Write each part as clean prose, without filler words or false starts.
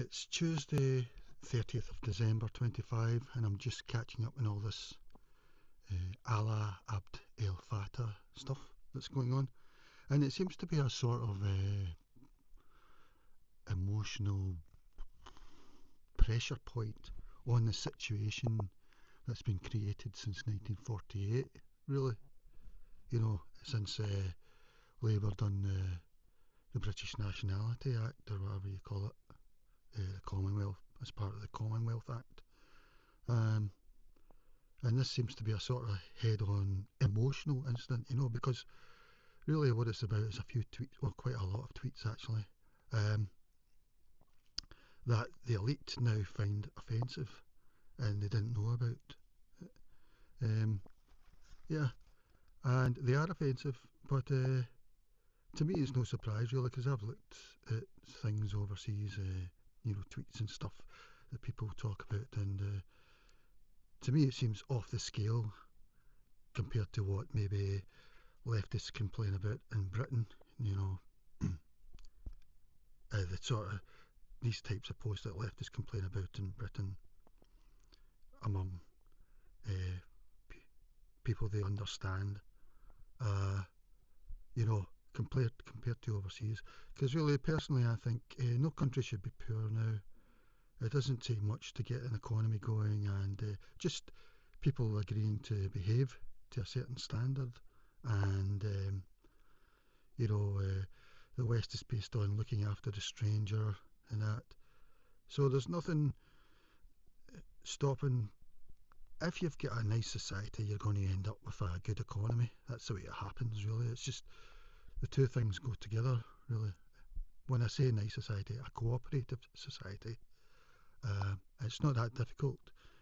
It's Tuesday, 30th of December 25, and I'm just catching up on all this Alaa, el-Fattah stuff that's going on. And it seems to be a sort of emotional pressure point on the situation that's been created since 1948, really. You know, since Labour done the British Nationality Act, or whatever you call it, the Commonwealth, as part of the Commonwealth Act. And this seems to be a sort of head-on emotional incident, you know, because really what it's about is a few tweets, well, quite a lot of tweets actually, that the elite now find offensive and they didn't know about. Yeah, and they are offensive, but to me it's no surprise really, because I've looked at things overseas, you know, tweets and stuff that people talk about, and to me it seems off the scale compared to what maybe leftists complain about in Britain, you know. The sort of these types of posts that leftists complain about in Britain among people they understand, you know, compared to overseas. Because really, personally, I think no country should be poor now. It doesn't take much to get an economy going, and just people agreeing to behave to a certain standard. And you know, the West is based on looking after the stranger and that. So there's nothing stopping. If you've got a nice society, you're going to end up with a good economy. That's the way it happens, really. It's just the two things go together, really. When I say nice society, a cooperative society, it's not that difficult.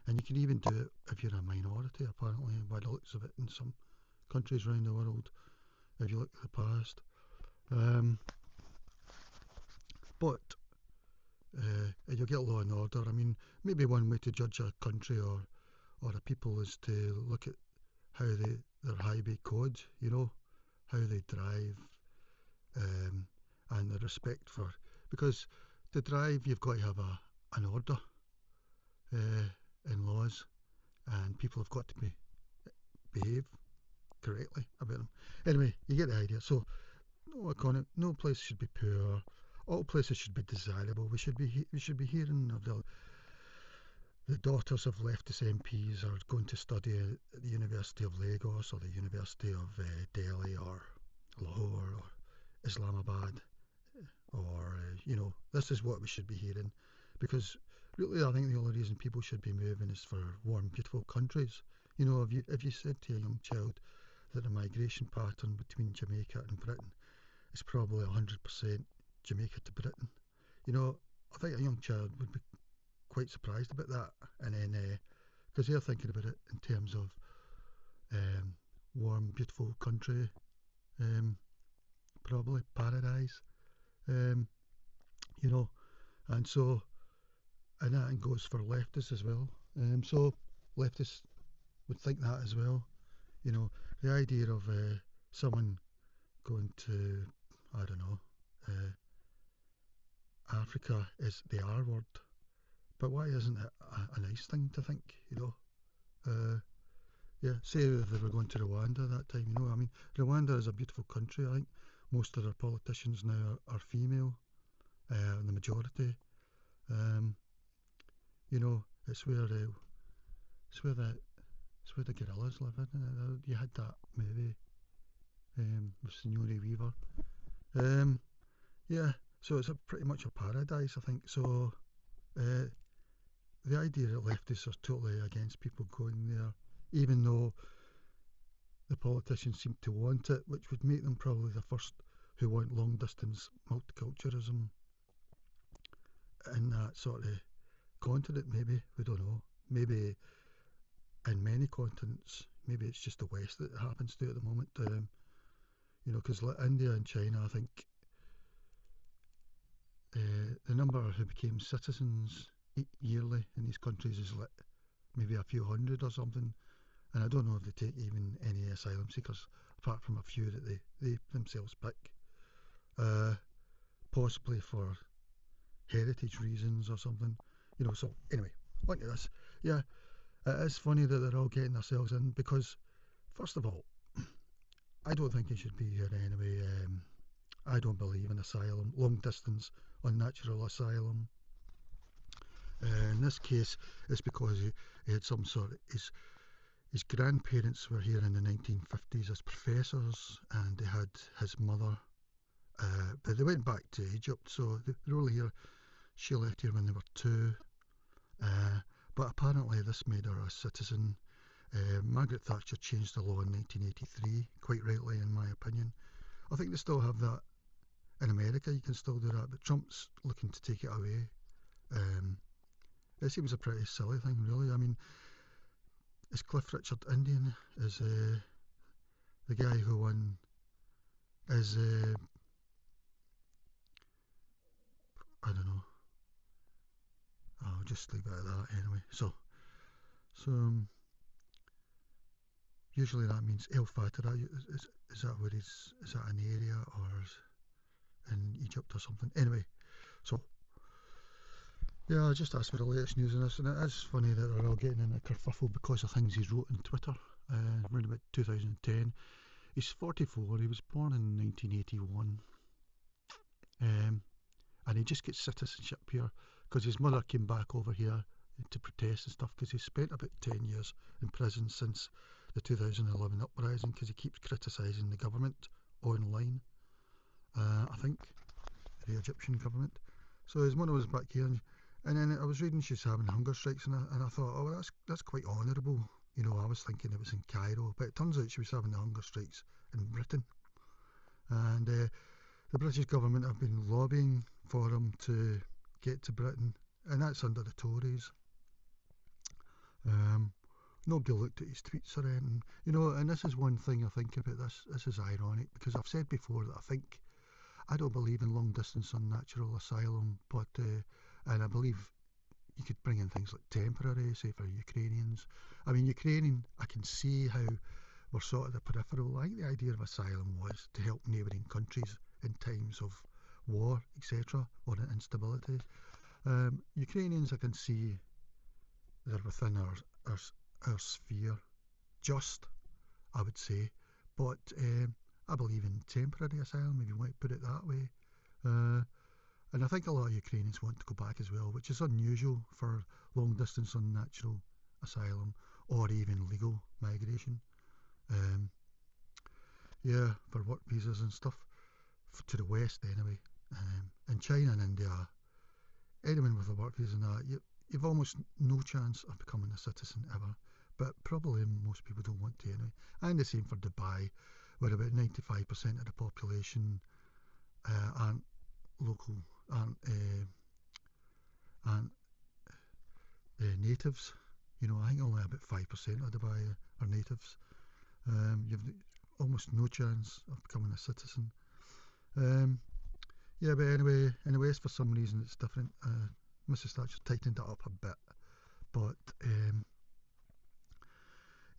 And you can even do it if you're a minority, apparently, by the looks of it, in some countries around the world, if you look at the past. But you'll get law and order. I mean, maybe one way to judge a country or a people is to look at how their highway code, you know, how they drive, and the respect for, because to drive you've got to have an order in laws, and people have got to behave correctly about them. Anyway, you get the idea. So no place should be poor. All places should be desirable. We should be hearing of the daughters of leftist MPs are going to study at the University of Lagos or the University of Delhi or Lahore or Islamabad, or you know, this is what we should be hearing, because really I think the only reason people should be moving is for warm, beautiful countries. You know, if you said to a young child that the migration pattern between Jamaica and Britain is probably 100% Jamaica to Britain, you know, I think a young child would be quite surprised about that, and then because they're thinking about it in terms of warm, beautiful country, probably paradise, you know, and so, and that goes for leftists as well. So leftists would think that as well. You know, the idea of someone going to, I don't know, Africa is the R word. But why isn't it a nice thing to think, you know? Yeah, say if they were going to Rwanda that time, you know, I mean, Rwanda is a beautiful country. I think most of their politicians now are female, the majority. You know, it's where the gorillas live in. You had that movie with Signori Weaver. Yeah, so it's pretty much a paradise, I think. So the idea that leftists are totally against people going there, even though the politicians seem to want it, which would make them probably the first who want long distance multiculturalism in that sort of continent, maybe, we don't know. Maybe in many continents, maybe it's just the West that it happens to at the moment. You know, because like India and China, I think the number who became citizens yearly in these countries is like maybe a few hundred or something, and I don't know if they take even any asylum seekers apart from a few that they themselves pick, possibly for heritage reasons or something, you know. So anyway, on to this. Yeah, it is funny that they're all getting themselves in because, first of all, I don't think he should be here anyway. I don't believe in asylum, long distance, unnatural asylum. In this case, it's because he had some sort of, his grandparents were here in the 1950s as professors, and they had his mother, but they went back to Egypt, so they're only here. She left here when they were 2, but apparently this made her a citizen. Margaret Thatcher changed the law in 1983, quite rightly in my opinion. I think they still have that in America, you can still do that, but Trump's looking to take it away. It seems a pretty silly thing, really. I mean, is Cliff Richard Indian? Is the guy who won? Is I don't know. I'll just leave it at that anyway. So usually that means el-Fattah. Is that where he's? Is that an area or in Egypt or something? Anyway, so yeah, I just asked for the latest news on this, and it is funny that they're all getting in a kerfuffle because of things he's wrote on Twitter around about 2010. He's 44. He was born in 1981, and he just gets citizenship here because his mother came back over here to protest and stuff, because he spent about 10 years in prison since the 2011 uprising because he keeps criticising the government online, I think, the Egyptian government. So his mother was back here, and then I was reading she's having hunger strikes, and I thought, oh, that's quite honourable. You know, I was thinking it was in Cairo, but it turns out she was having the hunger strikes in Britain. And the British government have been lobbying for him to get to Britain, and that's under the Tories. Nobody looked at his tweets or anything, you know, and this is one thing I think about this. This is ironic because I've said before that I don't believe in long distance unnatural asylum, but and I believe you could bring in things like temporary, say for Ukrainians. I mean, Ukrainian, I can see how we're sort of the peripheral. I think the idea of asylum was to help neighbouring countries in times of war, etc., or instability. Ukrainians, I can see they're within our sphere, just, I would say, but I believe in temporary asylum, if you want to put it that way. And I think a lot of Ukrainians want to go back as well, which is unusual for long distance unnatural asylum or even legal migration. Yeah, for work visas and stuff, to the West anyway. In China and India, anyone with a work visa and that, you've almost no chance of becoming a citizen ever. But probably most people don't want to anyway. And the same for Dubai, where about 95% of the population aren't local, aren't natives. You know, I think only about 5% of Dubai are natives. You've almost no chance of becoming a citizen. Yeah, but anyway, in the West for some reason it's different. Mrs. Thatcher tightened it up a bit, but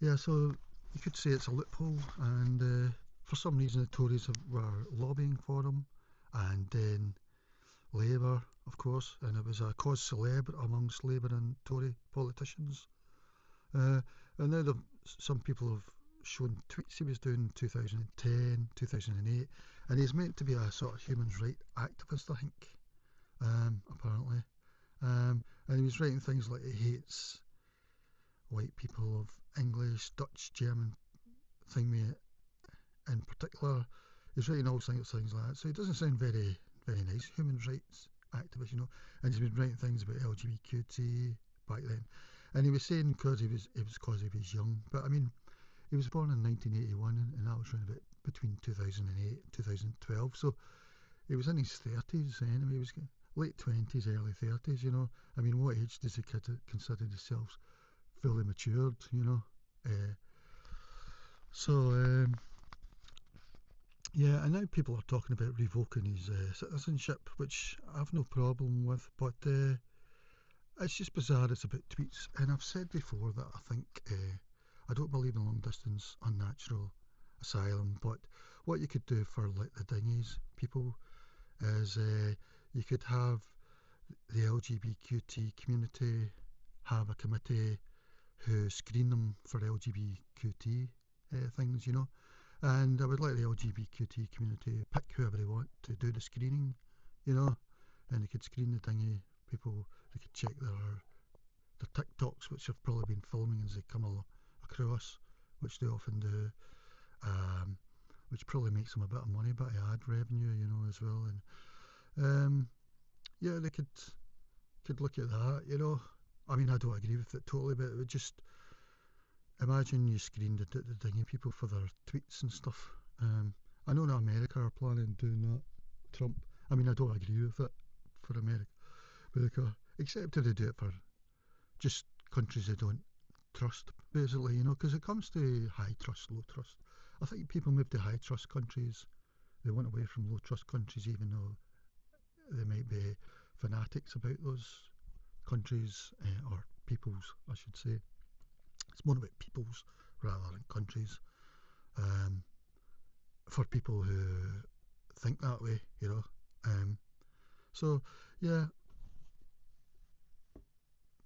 yeah, so you could say it's a loophole, and for some reason the Tories were lobbying for them, and then Labour, of course, and it was a cause célèbre amongst Labour and Tory politicians. And now some people have shown tweets he was doing in 2010, 2008, and he's meant to be a sort of human rights activist, I think, apparently. And he was writing things like he hates white people of English, Dutch, German thing in particular. He's writing all things like that, so he doesn't sound very, very nice, human rights activist, you know. And he's been writing things about LGBTQT back then, and he was saying because he was young, but I mean, he was born in 1981, and that was around about between 2008 and 2012, so he was in his 30s anyway. He was late 20s, early 30s, you know. I mean, what age does he consider himself fully matured, you know? Yeah, and now people are talking about revoking his citizenship, which I have no problem with, but it's just bizarre. It's about tweets, and I've said before that I think I don't believe in long distance unnatural asylum, but what you could do for like the dinghies people is you could have the LGBTQT community have a committee who screen them for LGBTQT things, you know. And I would like the LGBTQT community pick whoever they want to do the screening, you know, and they could screen the dingy people. They could check their TikToks, which have probably been filming as they come across, which they often do, which probably makes them a bit of money, a bit of ad revenue, you know, as well. And yeah, they could look at that, you know. I mean, I don't agree with it totally, but it would just imagine you screened the dingy people for their tweets and stuff. I know that America are planning on doing that. Trump. I mean, I don't agree with it for America, except if they do it for just countries they don't trust, basically, you know, because it comes to high trust, low trust. I think people move to high trust countries. They want away from low trust countries, even though they might be fanatics about those countries, or peoples, I should say. It's more about peoples rather than countries. For people who think that way, you know. So yeah,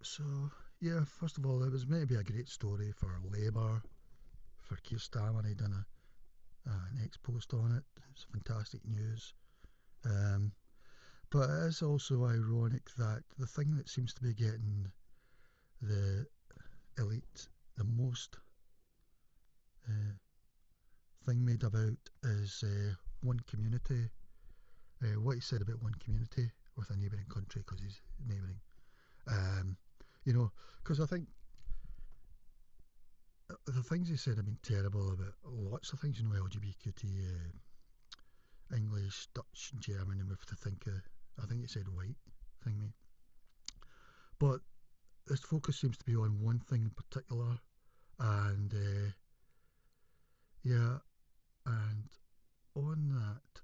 so yeah. First of all, it was maybe a great story for Labour, for Keir Starmer. He done an ex-post on it. It's fantastic news. But it is also ironic that the thing that seems to be getting the elite the most thing made about is one community. What he said about one community with a neighbouring country, because he's neighbouring. You know, because I think the things he said have been terrible about lots of things, you know, LGBTQT, English, Dutch, German, and we have to think I think he said white thing, mate. But his focus seems to be on one thing in particular, and yeah, and on that,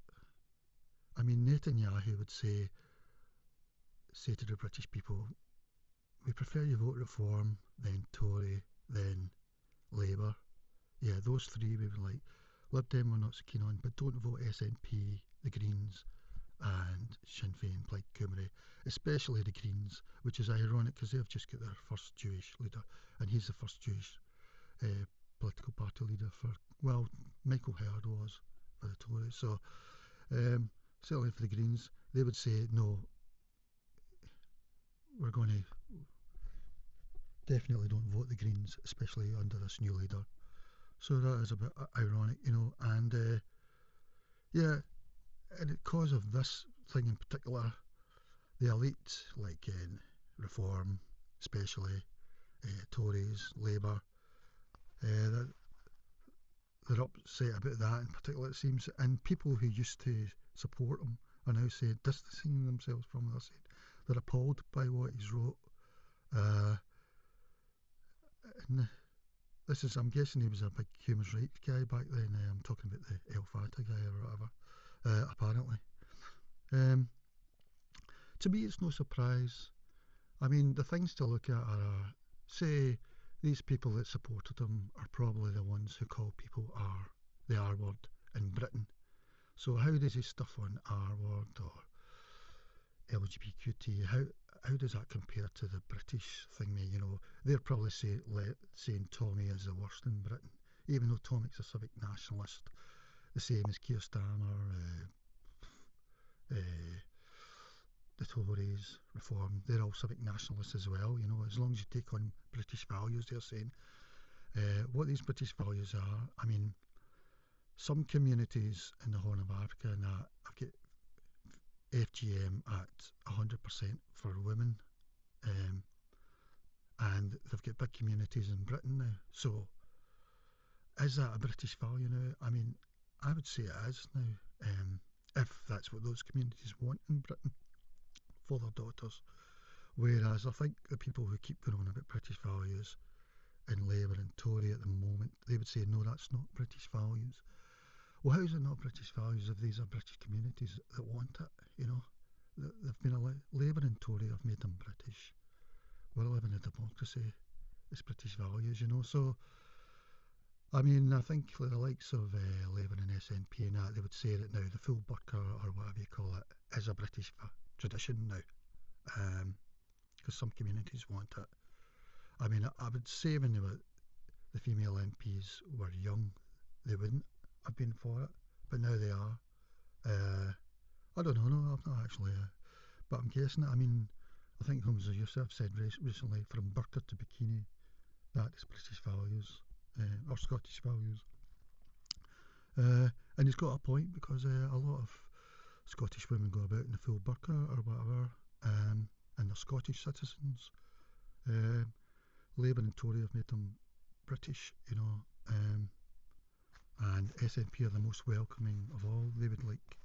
I mean, Netanyahu would say to the British people, we prefer you vote Reform, then Tory, then Labour. Yeah, those three we were like. Lib Dem we're not so keen on, but don't vote SNP, the Greens, and Sinn Féin, Plaid Cymru, especially the Greens, which is ironic because they've just got their first Jewish leader, and he's the first Jewish political party leader for, well, Michael Herd was for the Tories. So certainly for the Greens, they would say, no, we're going to definitely don't vote the Greens, especially under this new leader. So that is a bit ironic, you know, and yeah, and because of this thing in particular, the elite, like Reform, especially Tories, Labour, they're upset about that in particular, it seems, and people who used to support him are now saying, distancing themselves from him. They're saying they're appalled by what he's wrote. And this is, I'm guessing he was a big human rights guy back then. I'm talking about the el-Fattah guy or whatever, apparently. To me, it's no surprise. I mean, the things to look at are, say, these people that supported him are probably the ones who call people the R word in Britain. So how does he stuff on R word or LGBTQT? How does that compare to the British thing? You know, they're probably saying Tommy is the worst in Britain, even though Tommy's a civic nationalist, the same as Keir Starmer, the Tories, Reform, they're all civic nationalists as well, you know, as long as you take on British values, they're saying. What these British values are, I mean, some communities in the Horn of Africa and that have got FGM at 100% for women, and they've got big communities in Britain now. So, is that a British value now? I mean, I would say it is now, if that's what those communities want in Britain for their daughters. Whereas I think the people who keep going on about British values in Labour and Tory at the moment, they would say, no, that's not British values. Well, how is it not British values if these are British communities that want it? You know, they've been Labour and Tory have made them British. We're living in a democracy. It's British values, you know. So, I mean, I think the likes of Labour and SNP and that, they would say that now the full burqa or whatever you call it is a British tradition now. because some communities want it. I mean, I would say when the female MPs were young, they wouldn't have been for it, but now they are. I don't know, no, I've not actually, but I'm guessing it. I mean, I think Holmes yourself said recently, from burqa to bikini, that is British values, or Scottish values. And he's got a point, because a lot of Scottish women go about in the full burqa or whatever, and they're Scottish citizens. Labour and Tory have made them British, you know, and SNP are the most welcoming of all. They would like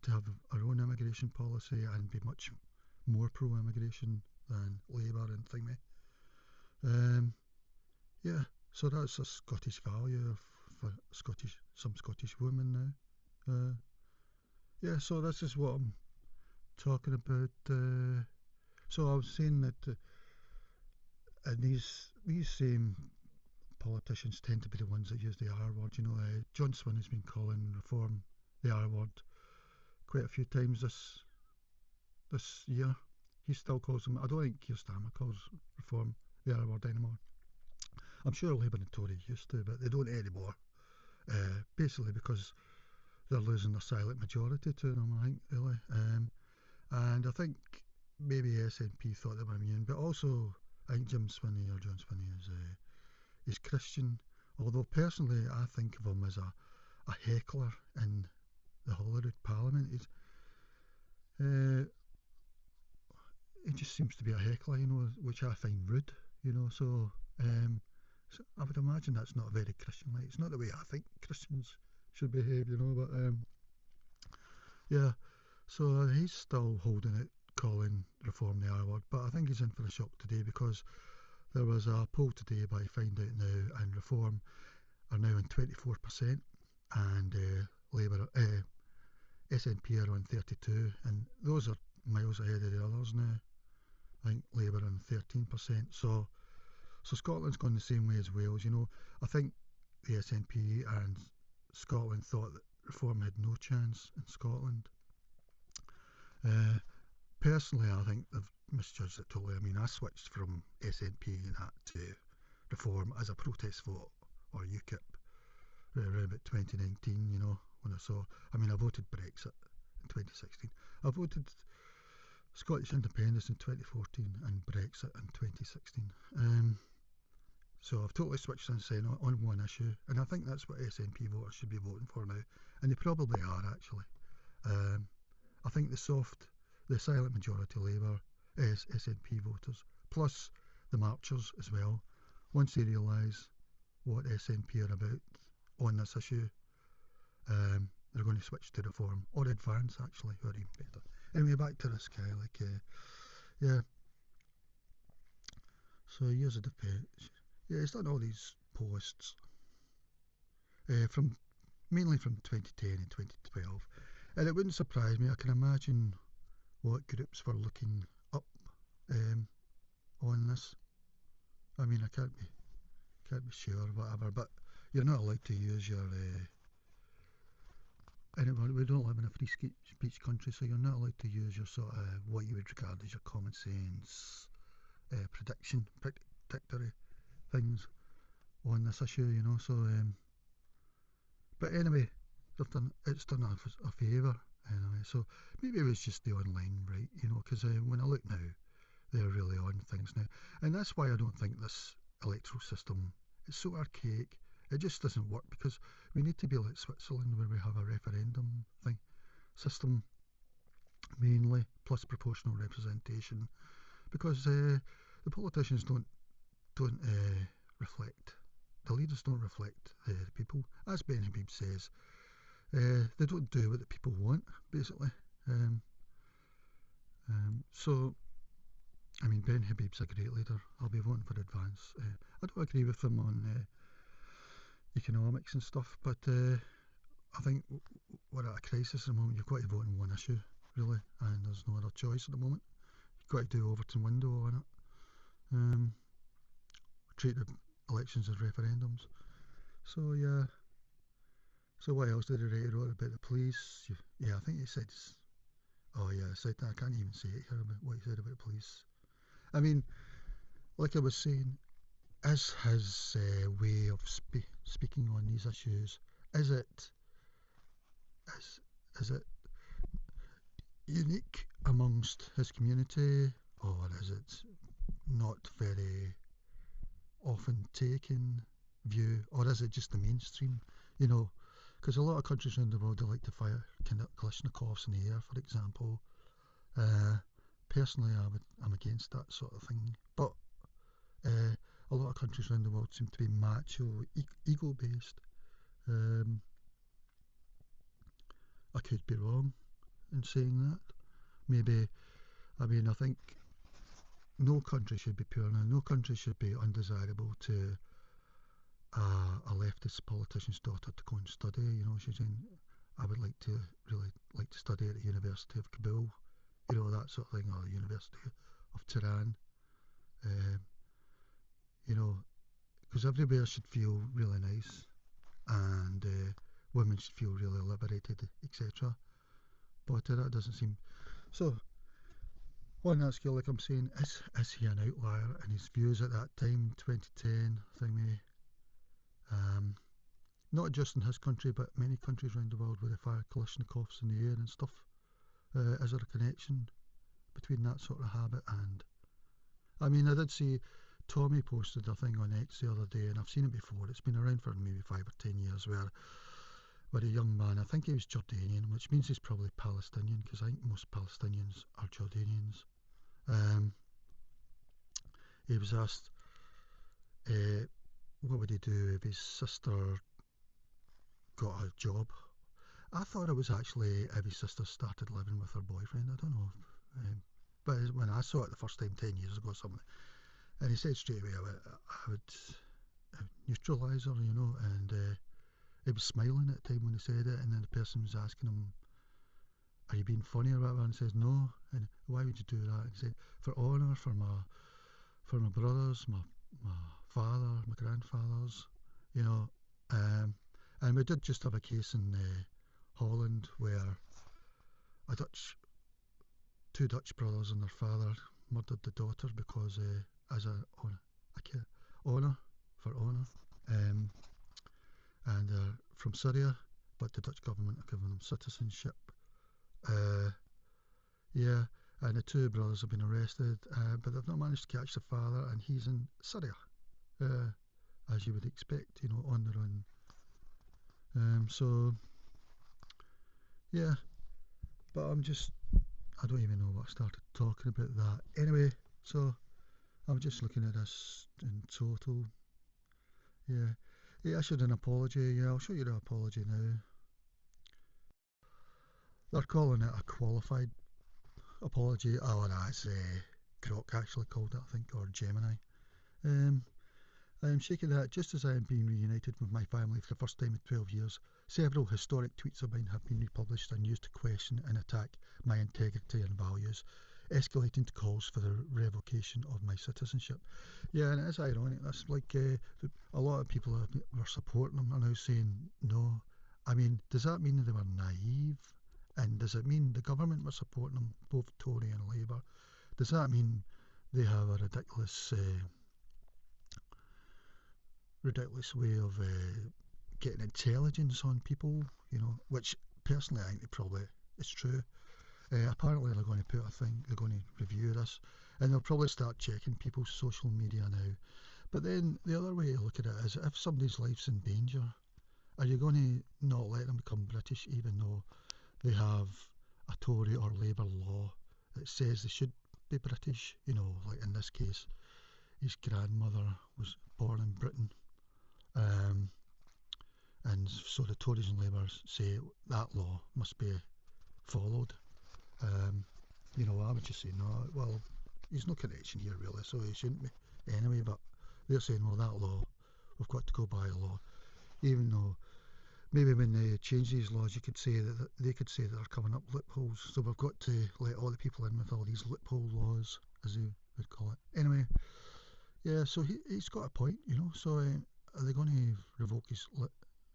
to have our own immigration policy and be much more pro-immigration than Labour and thingy. Yeah, so that's a Scottish value for some Scottish women now. Yeah, so this is what I'm talking about. So I was saying that these same politicians tend to be the ones that use the R word. You know, John Swin has been calling reform the R word quite a few times this year. He still calls them. I don't think Keir Starmer calls reform the R word anymore. I'm sure Labour and Tory used to, but they don't anymore. Basically because they're losing their silent majority to them, I think, really. And I think maybe SNP thought they were immune, but also I think John Swinney is Christian. Although personally I think of him as a heckler in the Holyrood Parliament. He just seems to be a heckler, you know, which I find rude, you know. So I would imagine that's not very Christian-like. It's not the way I think Christians should behave, you know. But yeah, so he's still holding it, calling reform the R word. But I think he's in for a shock today, because there was a poll today by Find Out Now, and reform are now on 24%, and Labour, SNP are on 32%, and those are miles ahead of the others now. I think Labour on 13%. So Scotland's gone the same way as Wales. You know, I think the SNP and Scotland thought that reform had no chance in Scotland. Personally, I think they've misjudged it totally. I mean, I switched from SNP and that to reform as a protest vote, or UKIP, around about 2019, you know, when I voted Brexit in 2016. I voted Scottish independence in 2014 and Brexit in 2016. So I've totally switched since then on one issue, and I think that's what SNP voters should be voting for now, and they probably are actually. I think the silent majority Labour SNP voters, plus the marchers as well, once they realise what SNP are about on this issue, they're going to switch to reform, or advance actually, or even better. Anyway, back to this guy, yeah. So here's a debate. Yeah, he's done all these posts mainly from 2010 and 2012, and it wouldn't surprise me. I can imagine what groups were looking up on this. I mean, I can't be sure, whatever, but you're not allowed to use your anyway, we don't live in a free speech country, so you're not allowed to use your sort of what you would regard as your common sense predictory things on this issue, you know. So but anyway, it's done a favour anyway. So maybe it was just the online right, you know, because when I look now, they're really on things now, and that's why I don't think this electoral system is so archaic. It just doesn't work, because we need to be like Switzerland, where we have a referendum system mainly, plus proportional representation, because the politicians don't reflect, the leaders don't reflect the people. As Ben Habib says, they don't do what the people want, basically. So, I mean, Ben Habib's a great leader. I'll be voting for Advance. I don't agree with him on economics and stuff, but I think we're at a crisis at the moment. You've got to vote on one issue, really, and there's no other choice at the moment. You've got to do Overton window on it. Treat the elections as referendums. So yeah. So what else did he write? He wrote about the police. Yeah, I think he said Oh yeah, it's like, I can't even say it here about what he said about police. I mean, like I was saying, is his way of speaking on these issues, is it is is it unique amongst his community, or is it not very often taken view, or is it just the mainstream? You know, because a lot of countries around the world, they like to fire kind of Kalashnikovs in the air, for example. Uh, Personally, I'm against that sort of thing. But a lot of countries around the world seem to be macho, ego-based. Um, I could be wrong in saying that. Maybe, I mean, I think no country should be pure now. No country should be undesirable to a leftist politician's daughter to go and study. You know, she's saying, I would like to really like to study at the University of Kabul, you know, that sort of thing, or the University of Tehran. Um, you know, because everywhere should feel really nice, and women should feel really liberated, etc. But that doesn't seem so. On that scale, like I'm saying, is he an outlier in his views at that time, 2010 thingy? Um, Not just in his country, but many countries around the world where they fire Kalashnikovs in the air and stuff. Is there a connection between that sort of habit and? I mean, I did see Tommy posted a thing on X the other day, and I've seen it before. It's been around for maybe 5 or 10 years, where a young man, I think he was Jordanian, which means he's probably Palestinian, because I think most Palestinians are Jordanians. Um, he was asked, what would he do if his sister got a job? I thought it was actually if his sister started living with her boyfriend. I don't know. But when I saw it the first time 10 years ago or something, and he said straight away, I would neutralise her, you know, and he was smiling at the time when he said it, and then the person was asking him, are you being funny or whatever, and he says, no, and why would you do that? And he said, for honour, for my brothers, my father, my grandfathers, you know. And we did just have a case in Holland where two Dutch brothers and their father murdered the daughter because as a honour, for honour, and they're from Syria, but the Dutch government are giving them citizenship. Yeah, and the two brothers have been arrested, but they've not managed to catch the father, and he's in Syria, as you would expect, you know, on the run. So, yeah, but I don't even know what I started talking about that. Anyway, so I'm just looking at this in total. Yeah, he issued an apology. Yeah, I'll show you the apology now. They're calling it a qualified apology. Oh, that's Grok actually called it, I think, or Gemini. I am shaking that just as I am being reunited with my family for the first time in 12 years. Several historic tweets of mine have been republished and used to question and attack my integrity and values, escalating to calls for the revocation of my citizenship. Yeah, and it is ironic. That's like a lot of people who were supporting them are now saying no. I mean, does that mean they were naive? And does it mean the government were supporting them, both Tory and Labour? Does that mean they have a ridiculous way of getting intelligence on people, you know, which personally I think probably is true. Apparently they're going to put a thing, they're going to review this, and they'll probably start checking people's social media now. But then the other way to look at it is, if somebody's life's in danger, are you going to not let them become British even though they have a Tory or Labour law that says they should be British? You know, like in this case, his grandmother was born in Britain. And so the Tories and Labour say that law must be followed. You know, I would just say, no, well, he's no connection here really, so he shouldn't be anyway, but they're saying, well, that law, we've got to go by the law. Even though maybe when they change these laws, you could say that they could say that they're covering up loopholes, so we've got to let all the people in with all these loophole laws, as they would call it. Anyway, yeah, so he's got a point, you know, so are they going to revoke his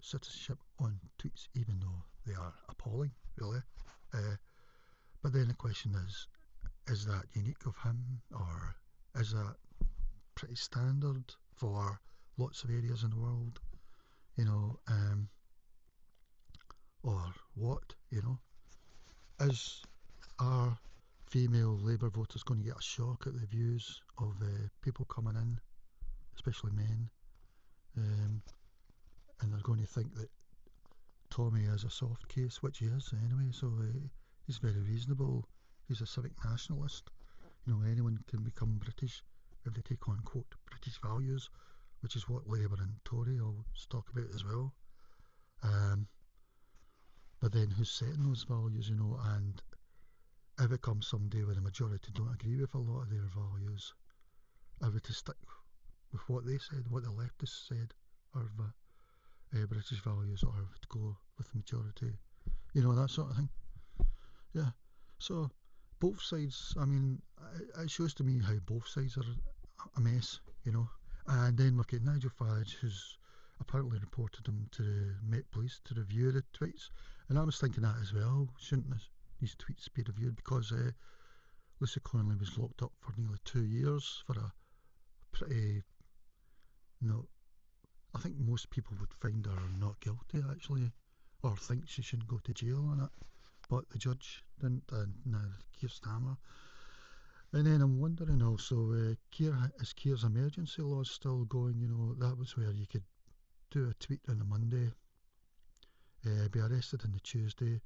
citizenship on tweets, even though they are appalling, really? But then the question is that unique of him, or is that pretty standard for lots of areas in the world, or what, Is our female Labour voters going to get a shock at the views of people coming in, especially men, and they're going to think that Tommy is a soft case, which he is anyway, so he's very reasonable. He's a civic nationalist. Anyone can become British if they take on, quote, British values, which is what Labour and Tory always talk about as well. But then who's setting those values, and if it comes someday where the majority don't agree with a lot of their values, are we to stick with what they said, what the leftists said, or British values, or to go with the majority, that sort of thing. Yeah, so both sides, it shows to me how both sides are a mess, and then we've got Nigel Farage, who's apparently reported him to the Met Police to review the tweets, and I was thinking that as well, shouldn't these tweets be reviewed, because Lucy Connolly was locked up for nearly 2 years for a pretty, I think most people would find her not guilty, actually, or think she shouldn't go to jail on it, but the judge didn't, and now Keir Starmer. And then I'm wondering also, is Keir's emergency laws still going? That was where you could do a tweet on a Monday, be arrested on the Tuesday,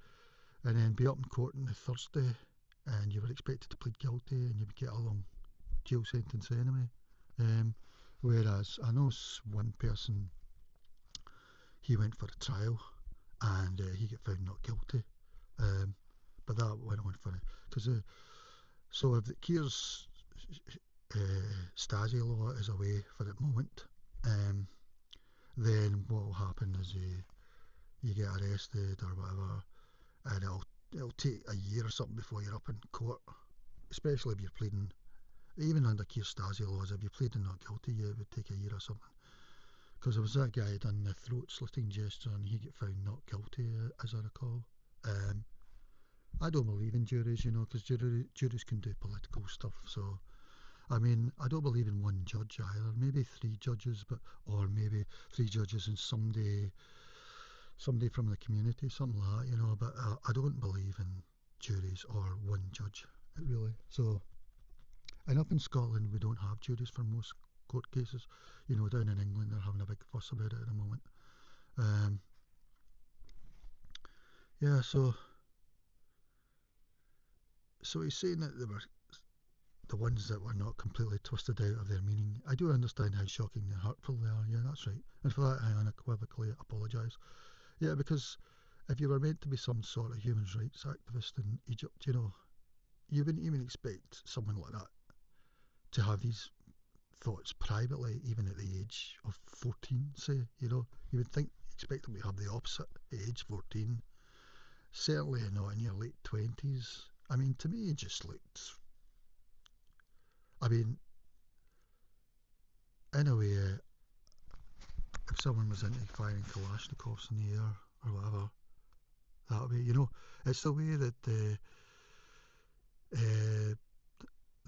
and then be up in court on the Thursday, and you were expected to plead guilty, and you would get a long jail sentence anyway. Whereas I know one person, he went for a trial, and he got found not guilty, but that went on for it, because so if the Keir's Stasi law is away for the moment, then what will happen is you get arrested or whatever, and it'll take a year or something before you're up in court, especially if you're pleading, even under Keir's Stasi laws, if you're pleading not guilty, it would take a year or something. Because there was that guy done the throat slitting gesture, and he got found not guilty, as I recall. I don't believe in juries, because juries can do political stuff. So, I don't believe in one judge either. Maybe 3 judges, or maybe 3 judges and somebody from the community, something like that, But I don't believe in juries or one judge, really. So, and up in Scotland, we don't have juries for most court cases. Down in England, they're having a big fuss about it at the moment. Yeah, so he's saying that they were the ones that were not completely twisted out of their meaning. I do understand how shocking and hurtful they are. Yeah, that's right. And for that, I unequivocally apologise. Yeah, because if you were meant to be some sort of human rights activist in Egypt, you wouldn't even expect someone like that to have these thoughts privately, even at the age of 14, say. You would expect them to have the opposite at age 14. Certainly not in your late 20s. To me, it just looked... in a way, if someone was into firing Kalashnikovs in the air or whatever, that would be, it's the way that the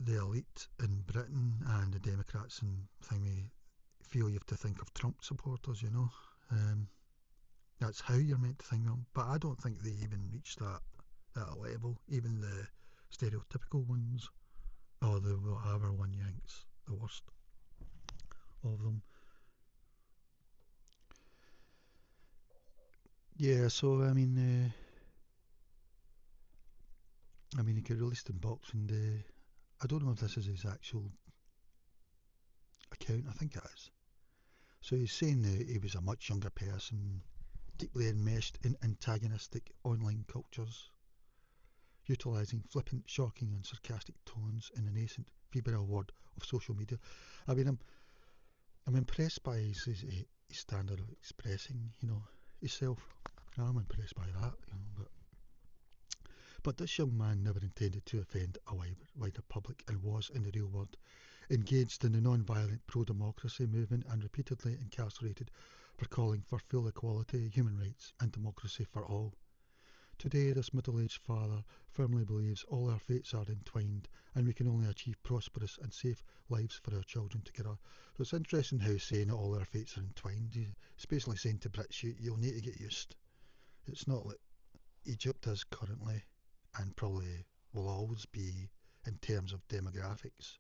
elite in Britain and the Democrats and thingy feel you have to think of Trump supporters, That's how you're meant to think of them. But I don't think they even reach that level, even the stereotypical ones, or the whatever one you think's the worst of them. Yeah, so he got released in Boxing Day. I don't know if this is his actual account. I think it is. So he's saying that he was a much younger person, deeply enmeshed in antagonistic online cultures, utilising flippant, shocking and sarcastic tones in the nascent febrile world of social media. I'm impressed by his standard of expressing, himself. I'm impressed by that, But this young man never intended to offend a wider public, and was, in the real world, engaged in the non-violent pro-democracy movement and repeatedly incarcerated for calling for full equality, human rights and democracy for all. Today, this middle-aged father firmly believes all our fates are entwined and we can only achieve prosperous and safe lives for our children together. So it's interesting how he's saying that all our fates are entwined. He's basically saying to Brits, you'll need to get used. It's not like Egypt is currently, and probably will always be in terms of demographics.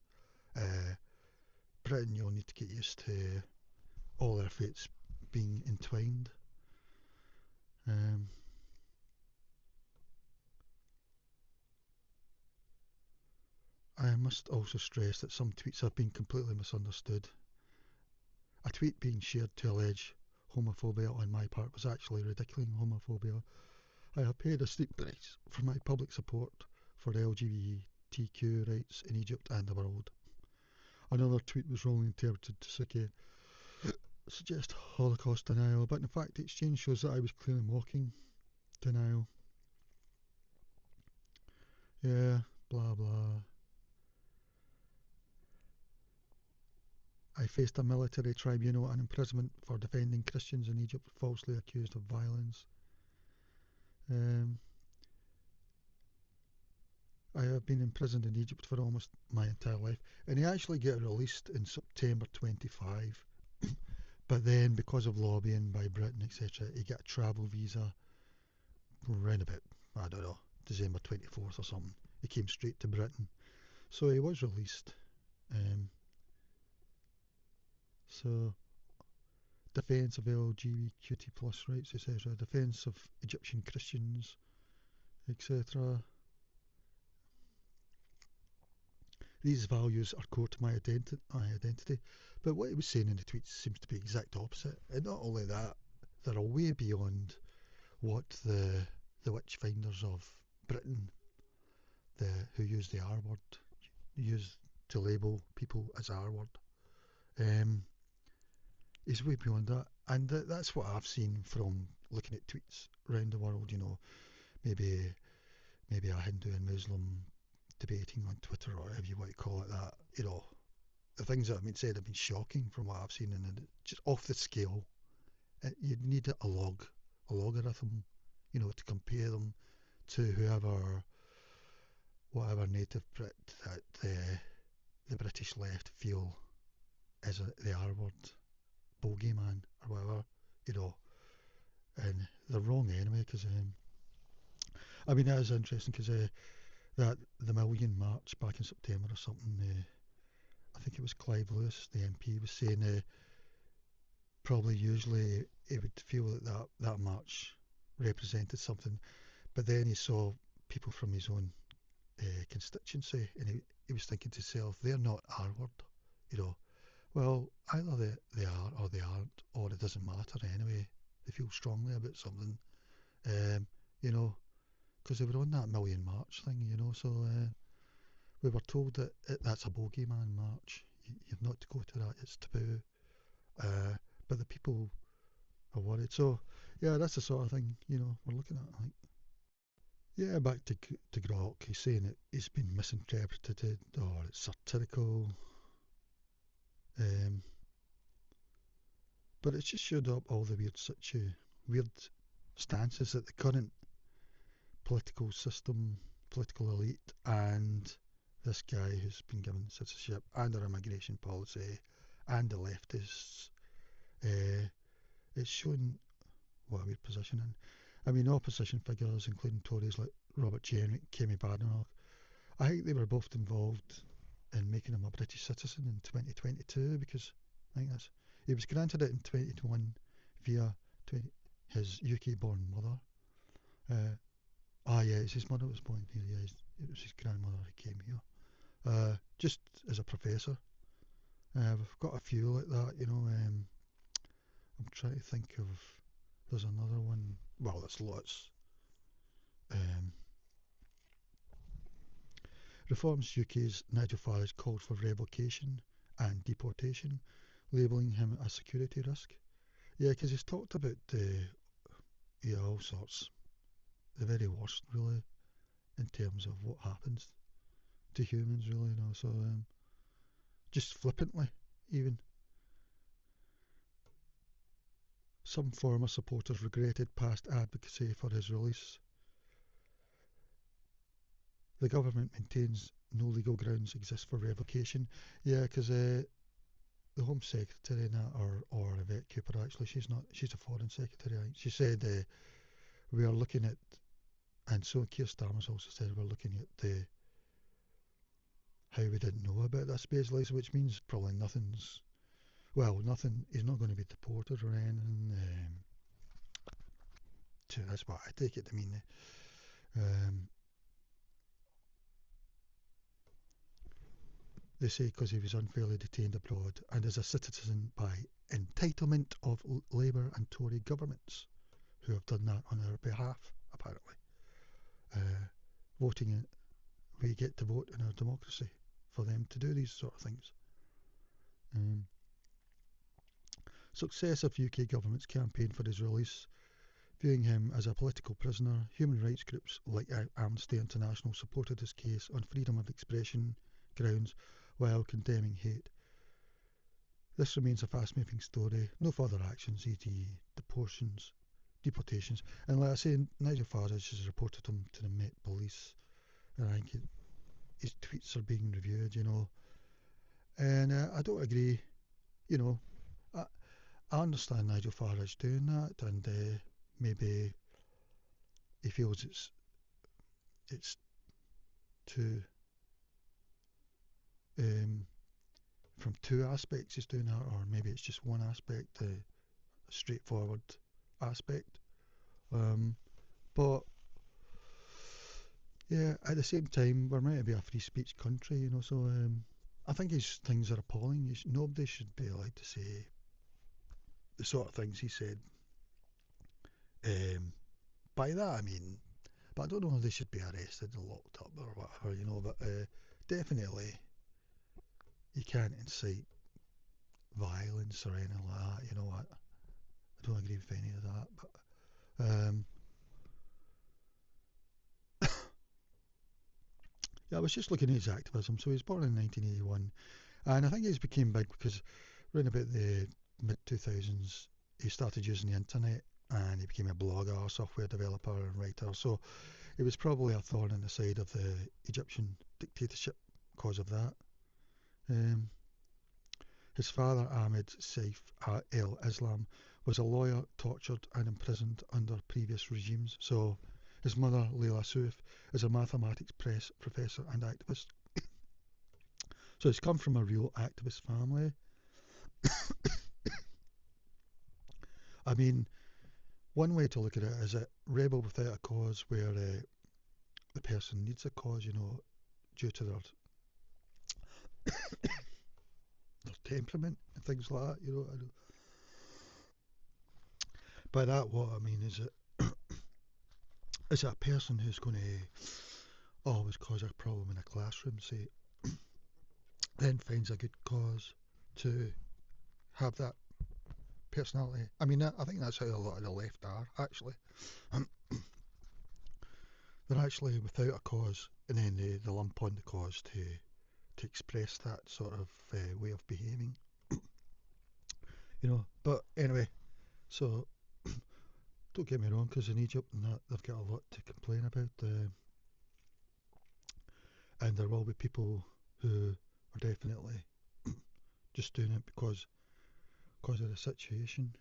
Britain, you'll need to get used to all our fates being entwined. I must also stress that some tweets have been completely misunderstood. A tweet being shared to allege homophobia on my part was actually ridiculing homophobia. I have paid a steep price for my public support for LGBTQ rights in Egypt and the world. Another tweet was wrongly interpreted to suggest Holocaust denial, but in fact the exchange shows that I was clearly mocking denial. Yeah, blah blah. I faced a military tribunal and imprisonment for defending Christians in Egypt falsely accused of violence. I have been imprisoned in Egypt for almost my entire life, and he actually got released in September 25. But then, because of lobbying by Britain, etc., he got a travel visa around about, I don't know, December 24th or something. He came straight to Britain. So he was released. So, defence of LGBTQ plus rights, etc., defence of Egyptian Christians, etc. These values are core to my identity. But what he was saying in the tweets seems to be the exact opposite. And not only that, they're way beyond what the witchfinders of Britain, who use the R word, use to label people as R word. Is way beyond that. And that's what I've seen from looking at tweets around the world, maybe a Hindu and Muslim debating on Twitter or whatever you want to call it that, the things that have been said have been shocking from what I've seen, and just off the scale. You'd need a logarithm, to compare them to whatever native Brit that the British left feel is the R word, bogeyman or whatever, and they're wrong anyway, because that is interesting, because that the Million March back in September or something, I think it was Clive Lewis, the MP, was saying probably usually he would feel that march represented something, but then he saw people from his own constituency, and he was thinking to himself, they're not R word, well, either they are or they aren't, or it doesn't matter anyway. They feel strongly about something, because they were on that Million March thing, so we were told that that's a bogeyman march. You've not to go to that, it's taboo. But the people are worried. So, yeah, that's the sort of thing, we're looking at. Yeah, back to Grok, he's saying that he's been misinterpreted or it's satirical. But it's just showed up all the weird stances that the current political system, political elite, and this guy who's been given citizenship and our immigration policy and the leftists, it's shown what a weird position in. Opposition figures, including Tories like Robert Jenrick, Kemi Badenoch, I think they were both involved in making him a British citizen in 2022, because I think he was granted it in 2021 via his UK-born mother. Yes, his mother was born here. Yeah, it was his grandmother who came here. Just as a professor. We've got a few like that, I'm trying to think of. There's another one. Well, there's lots. Reforms UK's Nigel Farage called for revocation and deportation, labelling him a security risk. Yeah, because he's talked about all sorts, the very worst, really, in terms of what happens to humans, really, so just flippantly, even. Some former supporters regretted past advocacy for his release. The government maintains no legal grounds exist for revocation. Yeah, because the Home Secretary now, or Yvette Cooper, actually, she's a Foreign Secretary. She said we are looking at, and so Keir Starmer's also said we're looking at how we didn't know about this basically, which means probably nothing. He's not going to be deported or anything. That's what I take it to mean. They say because he was unfairly detained abroad and is a citizen by entitlement of Labour and Tory governments who have done that on our behalf, apparently. Voting, we get to vote in our democracy for them to do these sort of things. Successive UK governments campaigned for his release, viewing him as a political prisoner. Human rights groups like Amnesty International supported his case on freedom of expression grounds while condemning hate. This remains a fast-moving story. No further actions, e.g. deportations. And like I say, Nigel Farage has reported him to the Met Police. And I think his tweets are being reviewed, And I don't agree, I understand Nigel Farage doing that, and maybe he feels it's too from two aspects he's doing that, or maybe it's just one aspect, a straightforward aspect. But yeah, at the same time, we're meant to be a free speech country, so I think his things are appalling. Nobody should be allowed to say the sort of things he said. By that I mean, but I don't know if they should be arrested and locked up or whatever, but definitely you can't incite violence or anything like that, I don't agree with any of that, but yeah, I was just looking at his activism. So he was born in 1981, and I think he became big because around about the mid-2000s he started using the internet and he became a blogger, software developer and writer. So it was probably a thorn in the side of the Egyptian dictatorship because of that. His father, Ahmed Saif el-Islam, was a lawyer, tortured and imprisoned under previous regimes. So his mother, Leila Souf, is a mathematics professor and activist. So he's come from a real activist family. I mean, one way to look at it is a rebel without a cause, where the person needs a cause, due to their temperament and things like that, By that, what I mean is it a person who's going to always cause a problem in a classroom, say, then finds a good cause to have that personality. I mean, I think that's how a lot of the left are, actually. They're actually without a cause, and then they lump on the cause to express that sort of way of behaving. But anyway, so don't get me wrong, because in Egypt and that, they've got a lot to complain about, and there will be people who are definitely just doing it because of the situation,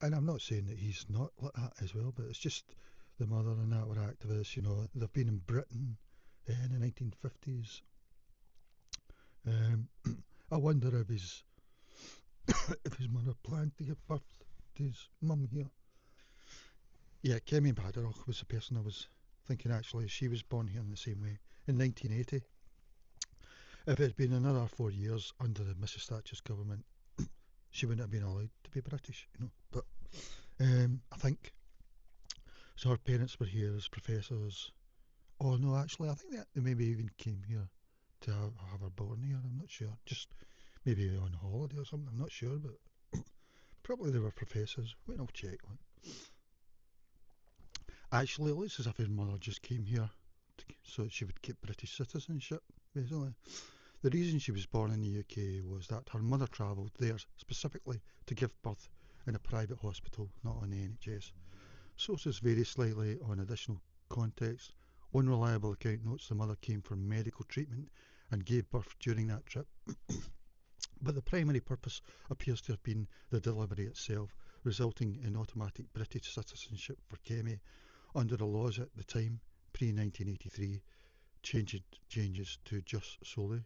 And I'm not saying that he's not like that as well, but it's just the mother and that were activists, They've been in Britain in the 1950s. I wonder if his mother planned to give birth to his mum here. Yeah, Kemi Badenoch was the person I was thinking, actually. She was born here in the same way, in 1980. If it had been another 4 years under the Mrs. Thatcher's government, she wouldn't have been allowed to be British, But I think, so her parents were here as professors. Oh no, actually, I think they maybe even came here to have her born here. I'm not sure. Just maybe on holiday or something. I'm not sure, but probably they were professors. Wait, I'll check. Actually, it looks as if his mother just came here so she would get British citizenship, basically. The reason she was born in the UK was that her mother travelled there specifically to give birth in a private hospital, not on the NHS. Sources vary slightly on additional context. One reliable account notes the mother came for medical treatment and gave birth during that trip, but the primary purpose appears to have been the delivery itself, resulting in automatic British citizenship for Kemi under the laws at the time, pre-1983, changes to just solely.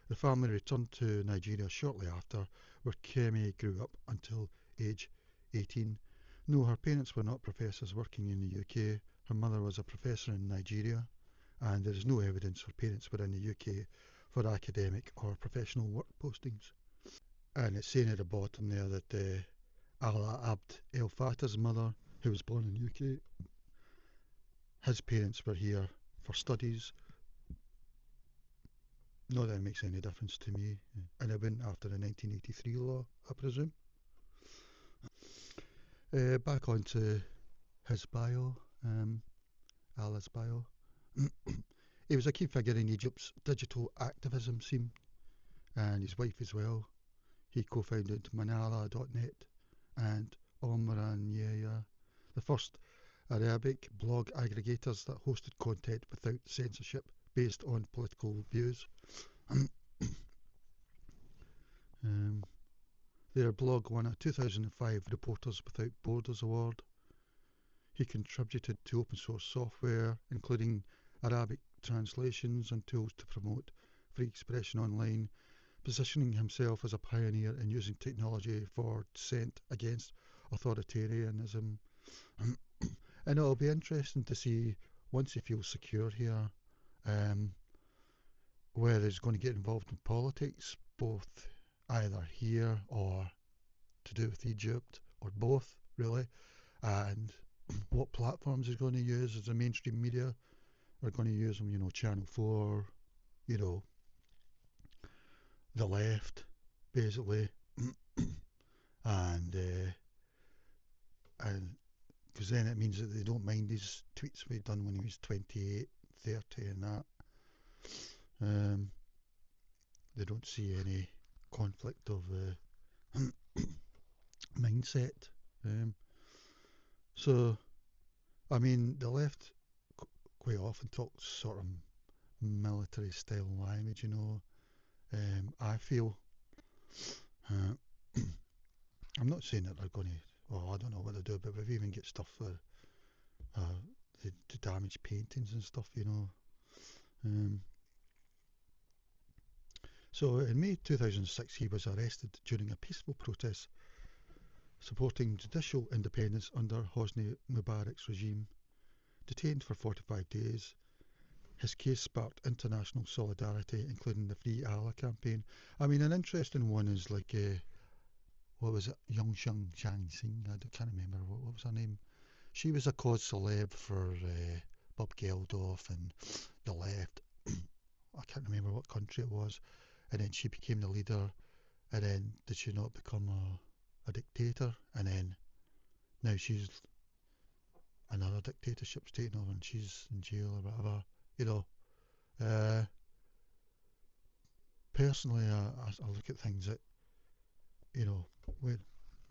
The family returned to Nigeria shortly after, where Kemi grew up until age 18. No, her parents were not professors working in the UK. Her mother was a professor in Nigeria, and there is no evidence her parents were in the UK for academic or professional work postings. And it's saying at the bottom there that Alaa el-Fattah's mother, who was born in the UK, his parents were here for studies. Not that it makes any difference to me. And it went after the 1983 law, I presume. Back onto his bio, Alaa's bio. He was a key figure in Egypt's digital activism scene, and his wife as well. He co-founded Manara.net and Omranyaya, the first Arabic blog aggregators that hosted content without censorship based on political views. Their blog won a 2005 Reporters Without Borders award. He contributed to open source software, including Arabic translations and tools to promote free expression online, positioning himself as a pioneer in using technology for dissent against authoritarianism. And it'll be interesting to see, once he feels secure here, whether he's going to get involved in politics, both either here or to do with Egypt, or both, really, and what platforms he's going to use as the mainstream media. Are going to use them, Channel 4, the left, basically, and because then it means that they don't mind his tweets we've done when he was 28, 30 and that. They don't see any conflict of mindset. So, I mean, the left quite often talks sort of military style language, I feel. I'm not saying that they're going to, well, I don't know what they do, but we've even got stuff for the damaged paintings and stuff, So in May 2006 he was arrested during a peaceful protest supporting judicial independence under Hosni Mubarak's regime. Detained for 45 days, his case sparked international solidarity, including the Free Alaa campaign. I mean, an interesting one is like, what was it, Young Shang Sing, I can't remember, what was her name? She was a cause celeb for Bob Geldof and the left. I can't remember what country it was. And then she became the leader, and then did she not become a dictator? And then now she's another dictatorship's taken over and she's in jail or whatever, personally I look at things that,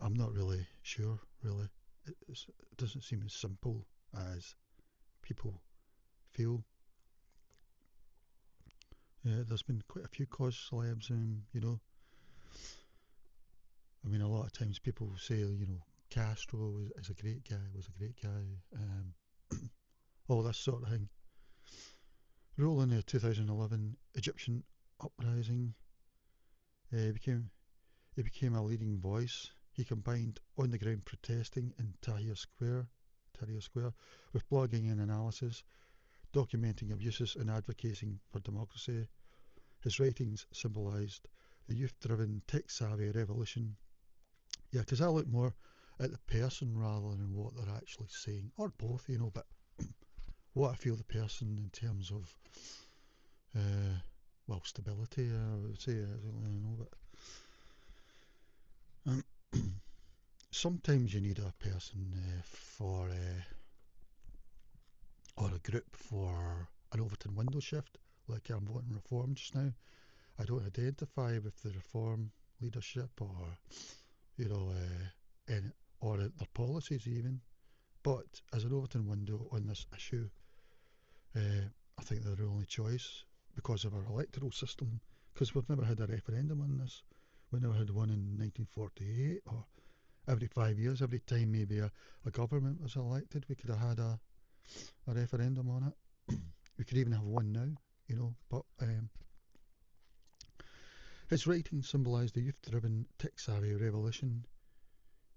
I'm not really sure, really. It doesn't seem as simple as people feel. There's been quite a few cause celebs, I mean, a lot of times people say, Castro was a great guy, all this sort of thing. Role in the 2011 Egyptian uprising, he became a leading voice. He combined on-the-ground protesting in Tahrir Square, with blogging and analysis, documenting abuses and advocating for democracy. His writings symbolised the youth-driven, tech-savvy revolution. Yeah, because I look more at the person rather than what they're actually saying, or both, but what I feel the person in terms of, stability, I would say, I don't know, but sometimes you need a person for, or a group for an Overton window shift, like I'm voting Reform just now. I don't identify with the Reform leadership or, or their policies even, but as an Overton window on this issue, I think they're the only choice because of our electoral system, because we've never had a referendum on this. We never had one in 1948, or every 5 years, every time maybe a government was elected, we could have had a referendum on it. We could even have one now, you know, but his writings symbolised the youth-driven, tech-savvy revolution.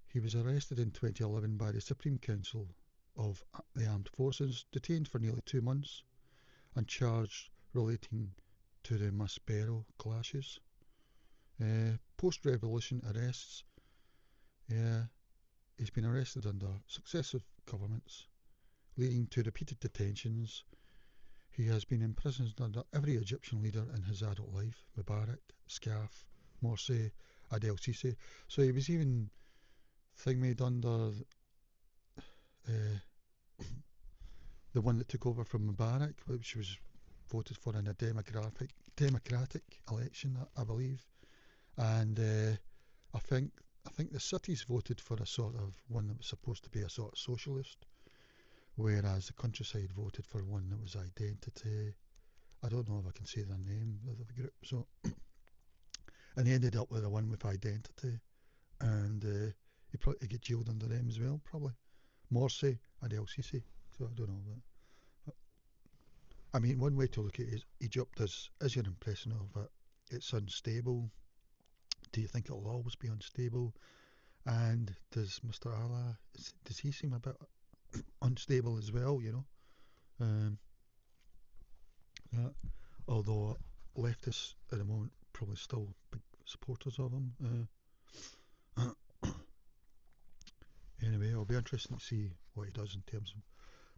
He was arrested in 2011 by the Supreme Council of the Armed Forces, detained for nearly 2 months, and charged relating to the Maspero clashes. Post-revolution arrests. He's been arrested under successive governments, leading to repeated detentions. He has been imprisoned under every Egyptian leader in his adult life: Mubarak, Scaf, Morsi, and el-Sisi. So he was even made under the one that took over from Mubarak, which was voted for in a democratic election, I believe. And I think the cities voted for a sort of one that was supposed to be a sort of socialist, whereas the countryside voted for one that was identity. I don't know if I can say the name of the group. So, and they ended up with the one with identity, and he probably get jailed under them as well, probably. Morsi and el-Sisi. So I don't know. But I mean, one way to look at it is Egypt is your impression of it. It's unstable. Do you think it'll always be unstable? And does Mr. Alaa, does he seem a bit unstable as well, you know? Although leftists at the moment probably still big supporters of him. Anyway, it'll be interesting to see what he does in terms of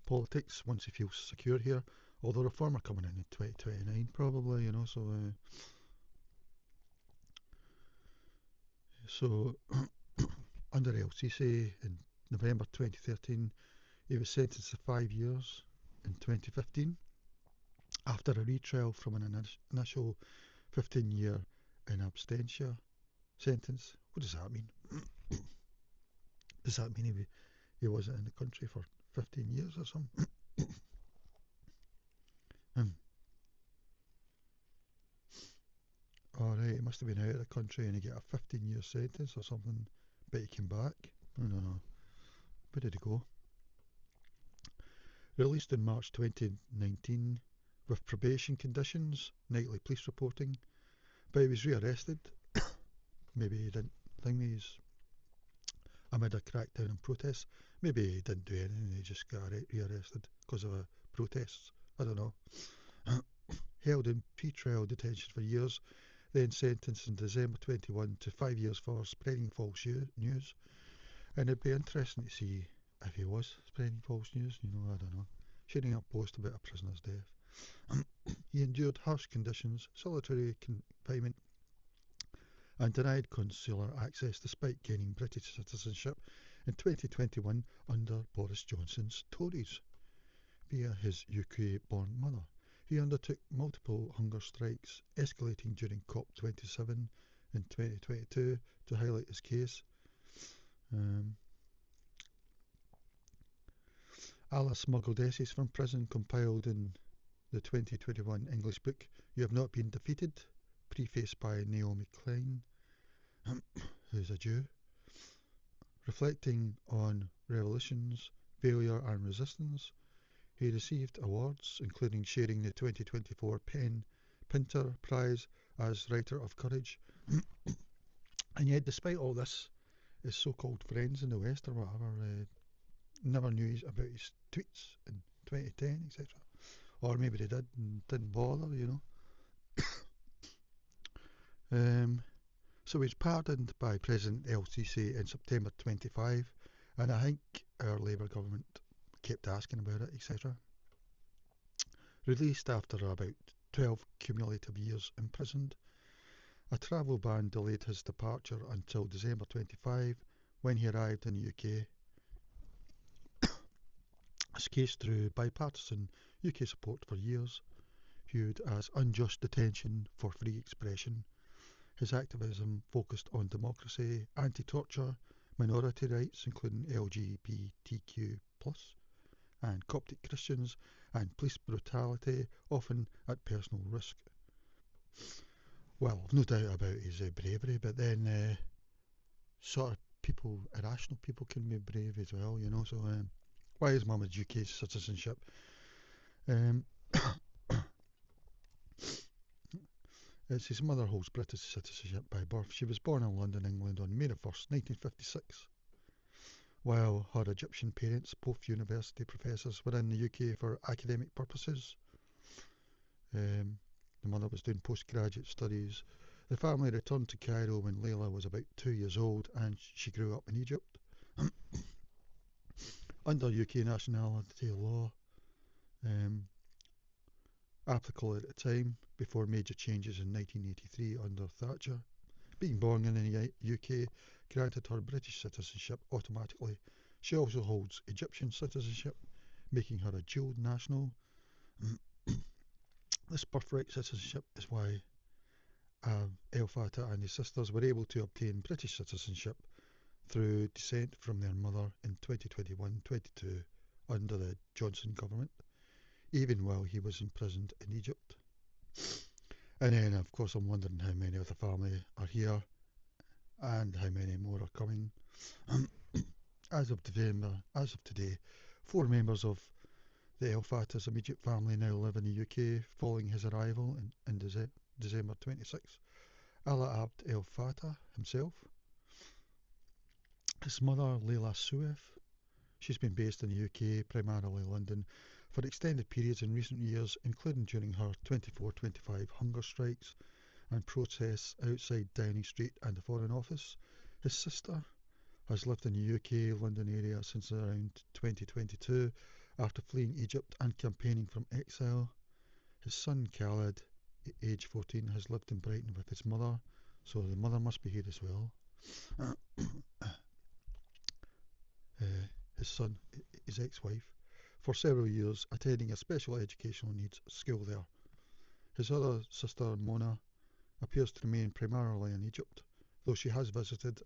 politics once he feels secure here. Although reform are coming in 2029 probably, you know, so under el-Sisi in November 2013, he was sentenced to 5 years in 2015 after a retrial from an initial 15-year in absentia sentence. What does that mean? Does that mean he wasn't in the country for 15 years or something? Alright, he must have been out of the country and he got a 15-year sentence or something, but he came back. I don't know. Where did he go? Released in March 2019 with probation conditions, nightly police reporting, but he was rearrested. Maybe he didn't think he's amid a crackdown on protests. Maybe he didn't do anything, he just got rearrested because of protests. I don't know. Held in pre-trial detention for years, then sentenced in December 21 to 5 years for spreading false news. And it'd be interesting to see if he was spreading false news, you know, I don't know. Sharing a post about a prisoner's death. He endured harsh conditions, solitary confinement, and denied consular access despite gaining British citizenship in 2021 under Boris Johnson's Tories via his UK-born mother. He undertook multiple hunger strikes, escalating during COP27 in 2022 to highlight his case. Alaa smuggled essays from prison compiled in the 2021 English book You Have Not Been Defeated, prefaced by Naomi Klein, who's a Jew, reflecting on revolutions, failure and resistance. He received awards, including sharing the 2024 PEN Pinter Prize as Writer of Courage. And yet, despite all this, his so-called friends in the West or whatever never knew about his tweets in 2010, etc. Or maybe they did and didn't bother, you know. So he was pardoned by President el-Sisi in September 25, and I think our Labour government kept asking about it, etc. Released after about 12 cumulative years imprisoned, a travel ban delayed his departure until December 25, when he arrived in the UK. His case drew bipartisan UK support for years, viewed as unjust detention for free expression. His activism focused on democracy, anti-torture, minority rights including LGBTQ+, and Coptic Christians, and police brutality, often at personal risk. Well, I've no doubt about his bravery, but then sort of people, irrational people can be brave as well, you know. So why his mum has UK citizenship? Um, it's his mother holds British citizenship by birth. She was born in London, England on May 1st, 1956, while her Egyptian parents, both university professors, were in the UK for academic purposes. The mother was doing postgraduate studies. The family returned to Cairo when Layla was about 2 years old, and she grew up in Egypt. Under UK nationality law, applicable at the time, before major changes in 1983 under Thatcher, being born in the UK granted her British citizenship automatically. She also holds Egyptian citizenship, making her a dual national. This birthright citizenship is why el-Fattah and his sisters were able to obtain British citizenship through descent from their mother in 2021-22 under the Johnson government, even while he was imprisoned in Egypt. And then, of course, I'm wondering how many of the family are here and how many more are coming. As of today, 4 members of the el-Fattah's immediate family now live in the UK following his arrival in December 26. Alaa Abd el-Fattah himself, his mother Layla Suef, she's been based in the UK, primarily London, for extended periods in recent years, including during her 24-25 hunger strikes and protests outside Downing Street and the Foreign Office. His sister has lived in the UK London area since around 2022 after fleeing Egypt and campaigning from exile. His son Khaled, age 14, has lived in Brighton with his mother, so the mother must be here as well. His son, his ex-wife, for several years, attending a special educational needs school there. His other sister, Mona, appears to remain primarily in Egypt, though she has visited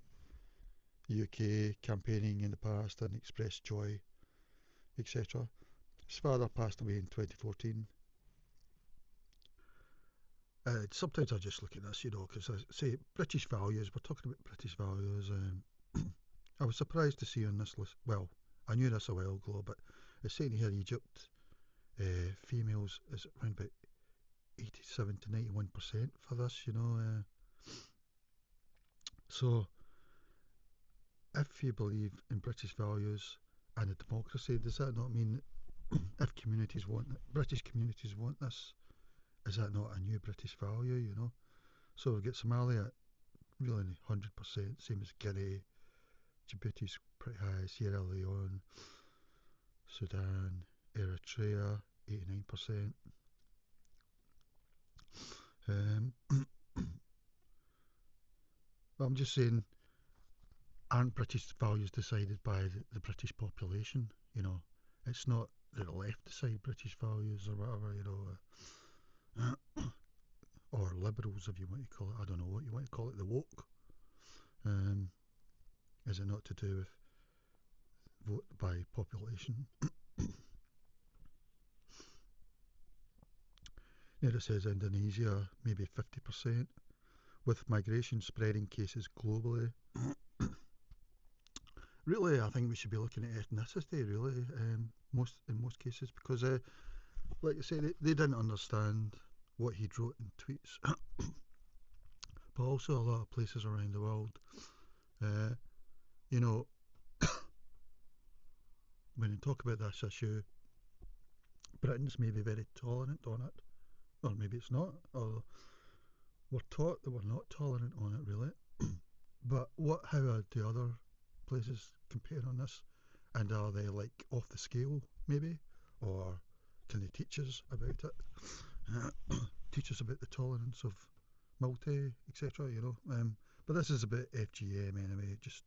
the UK campaigning in the past and expressed joy, etc. His father passed away in 2014. Sometimes I just look at this, you know, because I say British values, we're talking about British values. I was surprised to see on this list, well, I knew this a while ago, but it's saying here Egypt, females is around about 87 to 91% for this, you know. So, if you believe in British values and a democracy, does that not mean if communities want, British communities want this, is that not a new British value, you know? So we've got Somalia at really 100%, same as Guinea, Djibouti's pretty high, Sierra Leone, Sudan, Eritrea, 89%. But I'm just saying, aren't British values decided by the British population? You know, it's not that the left decide British values or whatever, you know, or liberals, if you want to call it. I don't know what you want to call it, the woke. Is it not to do with vote by population? Here it says Indonesia, maybe 50%, with migration spreading cases globally. Really, I think we should be looking at ethnicity, really, in most cases, because, like I say, they didn't understand what he'd wrote in tweets. But also a lot of places around the world, you know, when you talk about this issue, Britain's maybe very tolerant on it, or maybe it's not, or we're taught that we're not tolerant on it, really. But how are the other places compare on this? And are they like off the scale, maybe? Or can they teach us about it? Teach us about the tolerance of multi, etc., you know? But this is about FGM anyway, just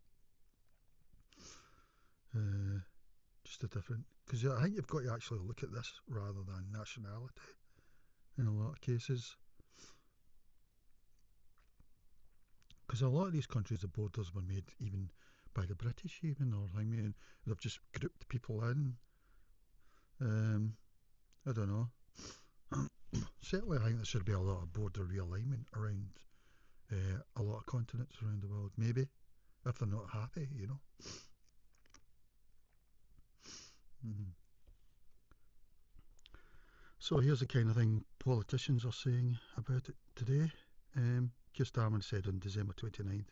a different, because I think you've got to actually look at this rather than nationality in a lot of cases. Because a lot of these countries, the borders were made even by the British, even, or I mean, they've just grouped people in. I don't know. Certainly, I think there should be a lot of border realignment around a lot of continents around the world. Maybe, if they're not happy, you know. Mm-hmm. So here's the kind of thing politicians are saying about it today. Keir Starmer said on December 29th,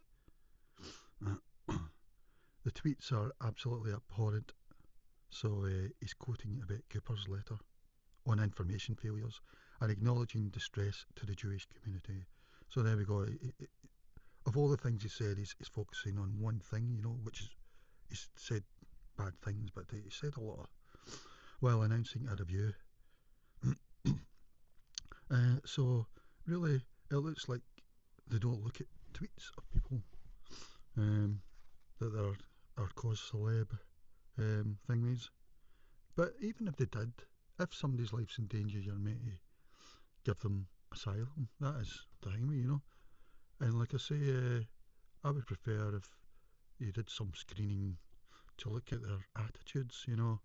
the tweets are absolutely abhorrent. So he's quoting about Cooper's letter on information failures and acknowledging distress to the Jewish community. So there we go. Of all the things he said, he's focusing on one thing, you know, which is he's said bad things, but he said a lot while announcing a review. So really, it looks like they don't look at tweets of people that are cause celeb thingies. But even if they did, if somebody's life's in danger, you're meant to give them asylum. That is the thing, you know. And like I say, I would prefer if you did some screening to look at their attitudes, you know.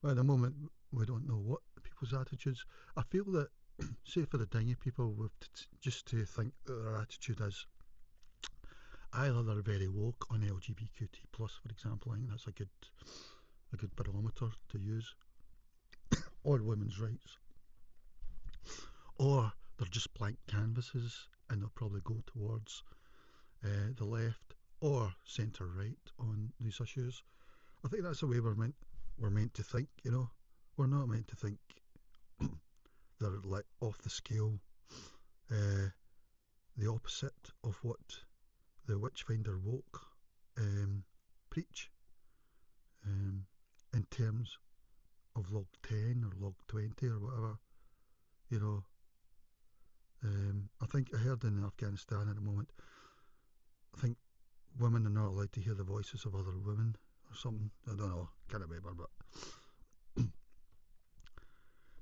But at the moment, we don't know what people's attitudes. I feel that, say for the dingy people, we've just to think that their attitude is either they're very woke on LGBTQ+, for example. I think that's a good barometer to use, or women's rights, or they're just blank canvases and they'll probably go towards the left or centre right on these issues. I think that's the way we're meant to think, you know. We're not meant to think they're like off the scale, the opposite of what the Witchfinder woke preach in terms of log 10 or log 20 or whatever, you know. I think I heard in Afghanistan at the moment, I think women are not allowed to hear the voices of other women or something. I don't know, can't remember, but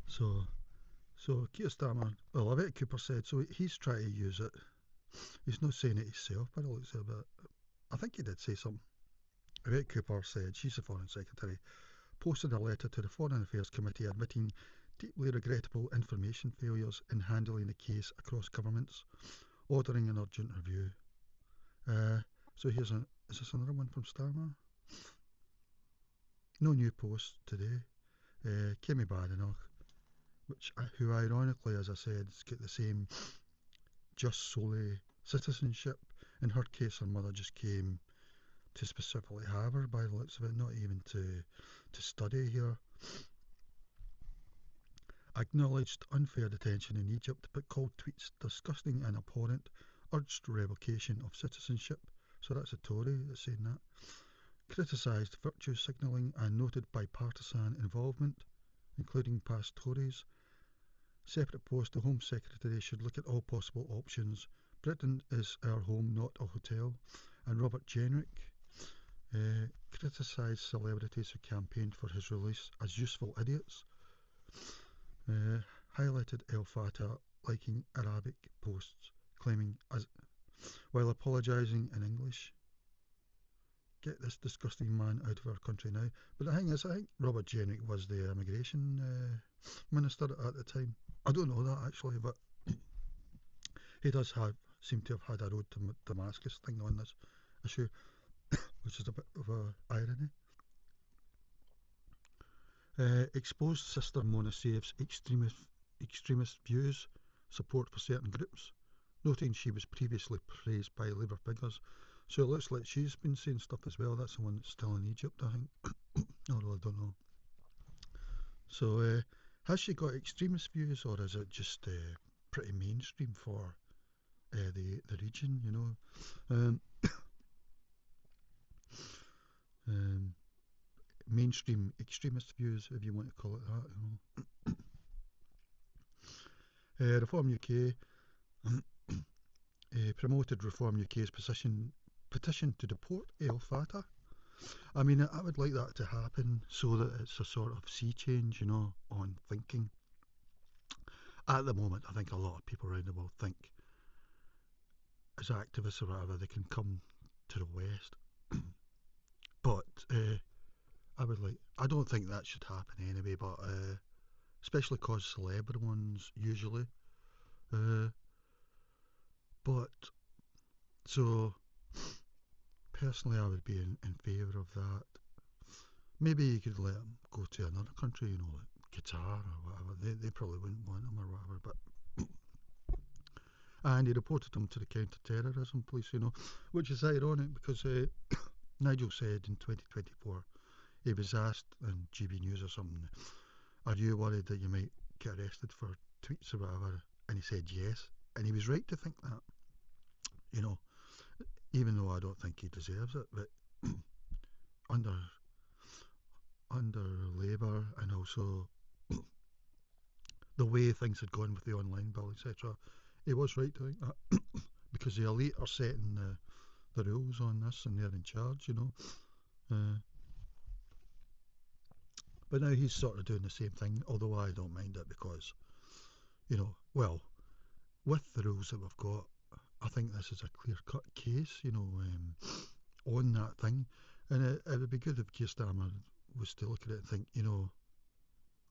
so Keir Starmer, well, I bet Cooper said, so he's trying to use it. He's not saying it himself, but it looks a bit. I think he did say something. I bet Cooper said, she's the Foreign Secretary, posted a letter to the Foreign Affairs Committee admitting deeply regrettable information failures in handling the case across governments, ordering an urgent review. So is this another one from Starmer? No new posts today. Kemi Badenoch, who ironically, as I said, has got the same just solely citizenship. In her case, her mother just came to specifically have her, by the looks of it, not even to study here. Acknowledged unfair detention in Egypt, but called tweets disgusting and abhorrent, urged revocation of citizenship. So that's a Tory that's saying that. Criticised virtue signalling and noted bipartisan involvement, including past Tories. Separate post, the Home Secretary should look at all possible options. Britain is our home, not a hotel. And Robert Jenrick criticised celebrities who campaigned for his release as useful idiots. Highlighted el-Fattah liking Arabic posts, claiming while apologising in English. Get this disgusting man out of our country now. But the thing is, I think Robert Jenrick was the immigration minister at the time. I don't know that actually, but he does seem to have had a road to Damascus thing on this issue, which is a bit of an irony. Exposed Sister Mona Safe's extremist views, support for certain groups, noting she was previously praised by Labour figures. So it looks like she's been saying stuff as well. That's the one that's still in Egypt, I think. I really don't know. So has she got extremist views, or is it just pretty mainstream for the region, you know? Mainstream extremist views, if you want to call it that, you know. Reform UK promoted Reform UK's petition to deport el-Fattah. I mean, I would like that to happen so that it's a sort of sea change, you know, on thinking. At the moment, I think a lot of people around the world think as activists or whatever, they can come to the West. But I don't think that should happen anyway, but especially cause celebrity ones usually. But so personally, I would be in favour of that. Maybe you could let them go to another country, you know, like Qatar or whatever. They probably wouldn't want them or whatever, but. And he reported them to the counter-terrorism police, you know, which is ironic because Nigel said in 2024, he was asked on GB News or something, are you worried that you might get arrested for tweets or whatever? And he said yes. And he was right to think that, you know, even though I don't think he deserves it. But under Labour and also the way things had gone with the online bill, etc., he was right to think that because the elite are setting the rules on this and they're in charge, you know. But now he's sort of doing the same thing, although I don't mind it because, you know, well, with the rules that we've got, I think this is a clear-cut case, you know, on that thing. And it would be good if Keir Starmer was to look at it and think, you know,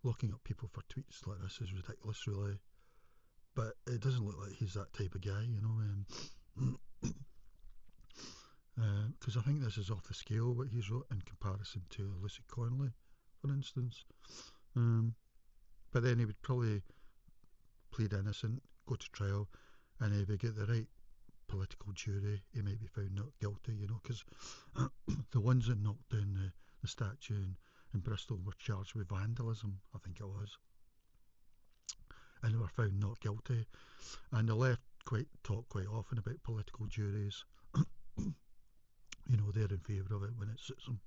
locking up people for tweets like this is ridiculous, really. But it doesn't look like he's that type of guy, you know. Because I think this is off the scale what he's wrote in comparison to Lucy Connolly, for instance. But then he would probably plead innocent, go to trial, and if he get the right political jury, he might be found not guilty, you know, because the ones that knocked down the statue in Bristol were charged with vandalism, I think it was, and they were found not guilty. And the left talk quite often about political juries. You know, they're in favour of it when it suits them,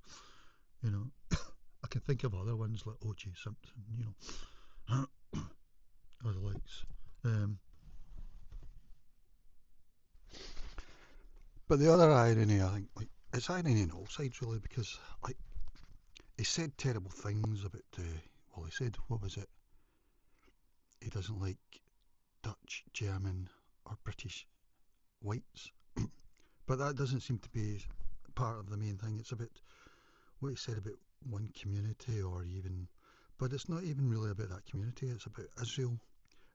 you know. I can think of other ones like O.J. Simpson, you know, or the likes. But the other irony, I think, like, it's irony on all sides really, because like he said terrible things about well, he said, what was it? He doesn't like Dutch, German, or British whites, but that doesn't seem to be part of the main thing. It's about what he said about one community, or even, but it's not even really about that community. It's about Israel,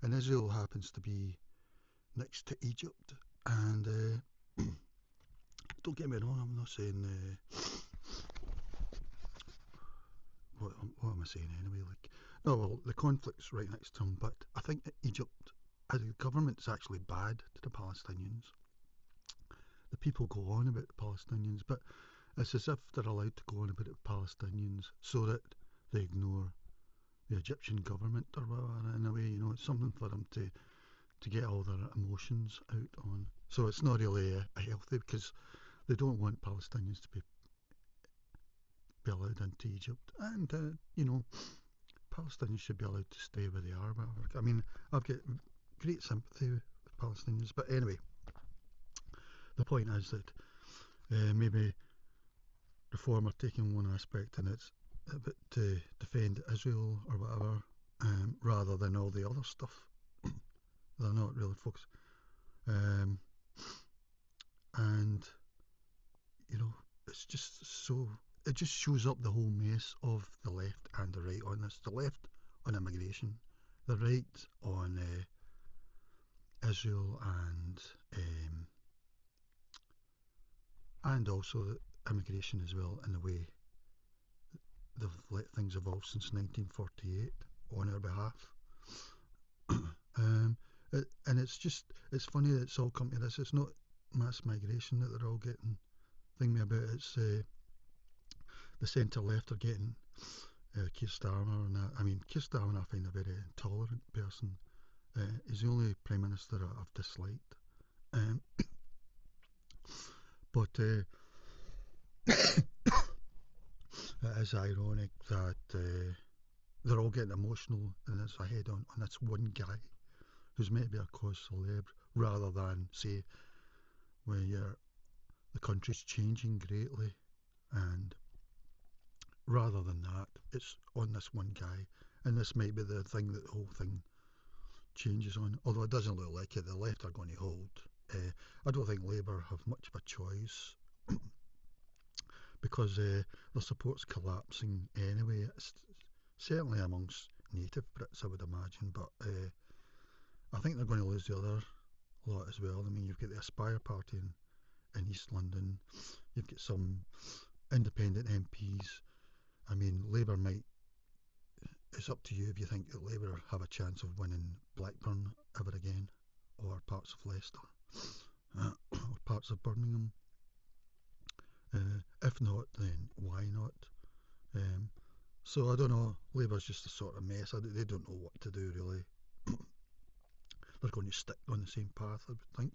and Israel happens to be next to Egypt. And don't get me wrong, I'm not saying what am I saying anyway? Like, no, well, the conflict's right next to them, but I think that Egypt, as a government's actually bad to the Palestinians. The people go on about the Palestinians, but it's as if they're allowed to go on about the Palestinians so that they ignore the Egyptian government or whatever. In a way, you know, it's something for them to get all their emotions out on. So it's not really healthy, because they don't want Palestinians to be allowed into Egypt, and you know, Palestinians should be allowed to stay where they are. Whatever. I mean, I've got great sympathy with Palestinians, but anyway, the point is that maybe Reform are taking one aspect and it's a bit to defend Israel or whatever, rather than all the other stuff. They're not really focused. And, you know, it's just so, it just shows up the whole mess of the left and the right on this. The left on immigration, the right on Israel, and also immigration as well, in the way they've let things evolve since 1948 on our behalf. And it's funny that it's all come to this. It's not mass migration that they're all getting thingy about. It's the centre left are getting Keir Starmer and that. I mean, Keir Starmer I find a very intolerant person. He's the only Prime Minister I've disliked. But it is ironic that they're all getting emotional and it's a head on this one guy who's maybe a cause célèbre, rather than say where the country's changing greatly, and rather than that, it's on this one guy, and this might be the thing that the whole thing changes on. Although it doesn't look like it, the left are going to hold. I don't think Labour have much of a choice because their support's collapsing anyway. It's certainly amongst native Brits, I would imagine, but I think they're going to lose the other lot as well. I mean, you've got the Aspire Party in East London, you've got some independent MPs. I mean, Labour might, it's up to you if you think that Labour have a chance of winning Blackburn ever again, or parts of Leicester, or parts of Birmingham. If not, then why not? So I don't know, Labour's just a sort of mess. They don't know what to do really. They're going to stick on the same path, I would think.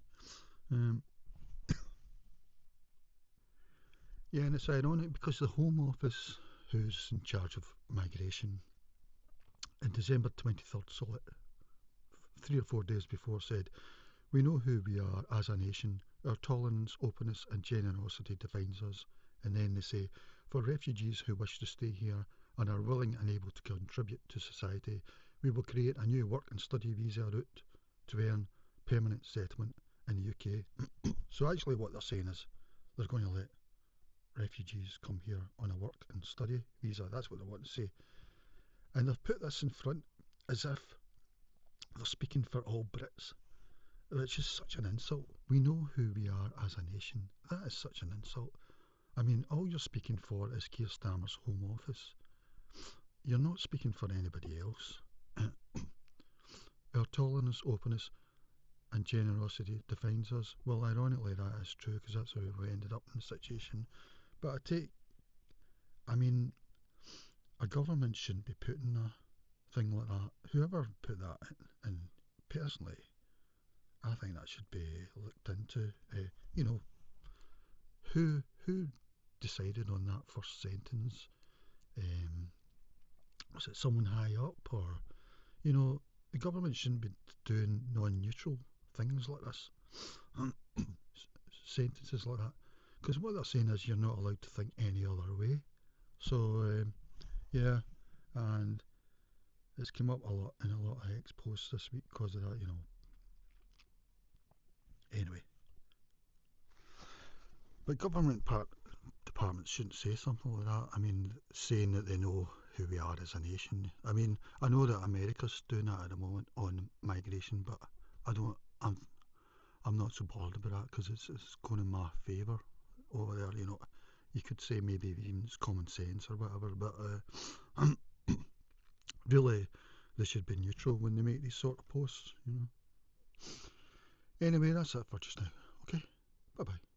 Yeah, and it's ironic because the Home Office, who's in charge of migration, in December 23rd, so 3 or 4 days before, said, "We know who we are as a nation. Our tolerance, openness and generosity defines us." And then they say, "For refugees who wish to stay here and are willing and able to contribute to society, we will create a new work and study visa route to earn permanent settlement in the UK." So actually what they're saying is they're going to let refugees come here on a work and study visa. That's what they want to say. And they've put this in front as if they're speaking for all Brits, which is such an insult. We know who we are as a nation. That is such an insult. I mean, all you're speaking for is Keir Starmer's Home Office. You're not speaking for anybody else. Our tolerance, openness and generosity defines us. Well, ironically that is true, because that's how we ended up in the situation. But I mean, a government shouldn't be putting a thing like that. Whoever put that in, personally, I think that should be looked into. You know, who decided on that first sentence? Was it someone high up, or, you know, the government shouldn't be doing non-neutral things like this, sentences like that, because what they're saying is you're not allowed to think any other way. So yeah, and it's come up a lot in a lot of X posts this week because of that, you know. Anyway, but government departments shouldn't say something like that. I mean, saying that they know who we are as a nation. I mean, I know that America's doing that at the moment on migration, but I'm not so bothered about that, because it's going in my favour over there. You know, you could say maybe even it's common sense or whatever, but really they should be neutral when they make these sort of posts, you know. Anyway, that's it for just now. Okay, bye bye.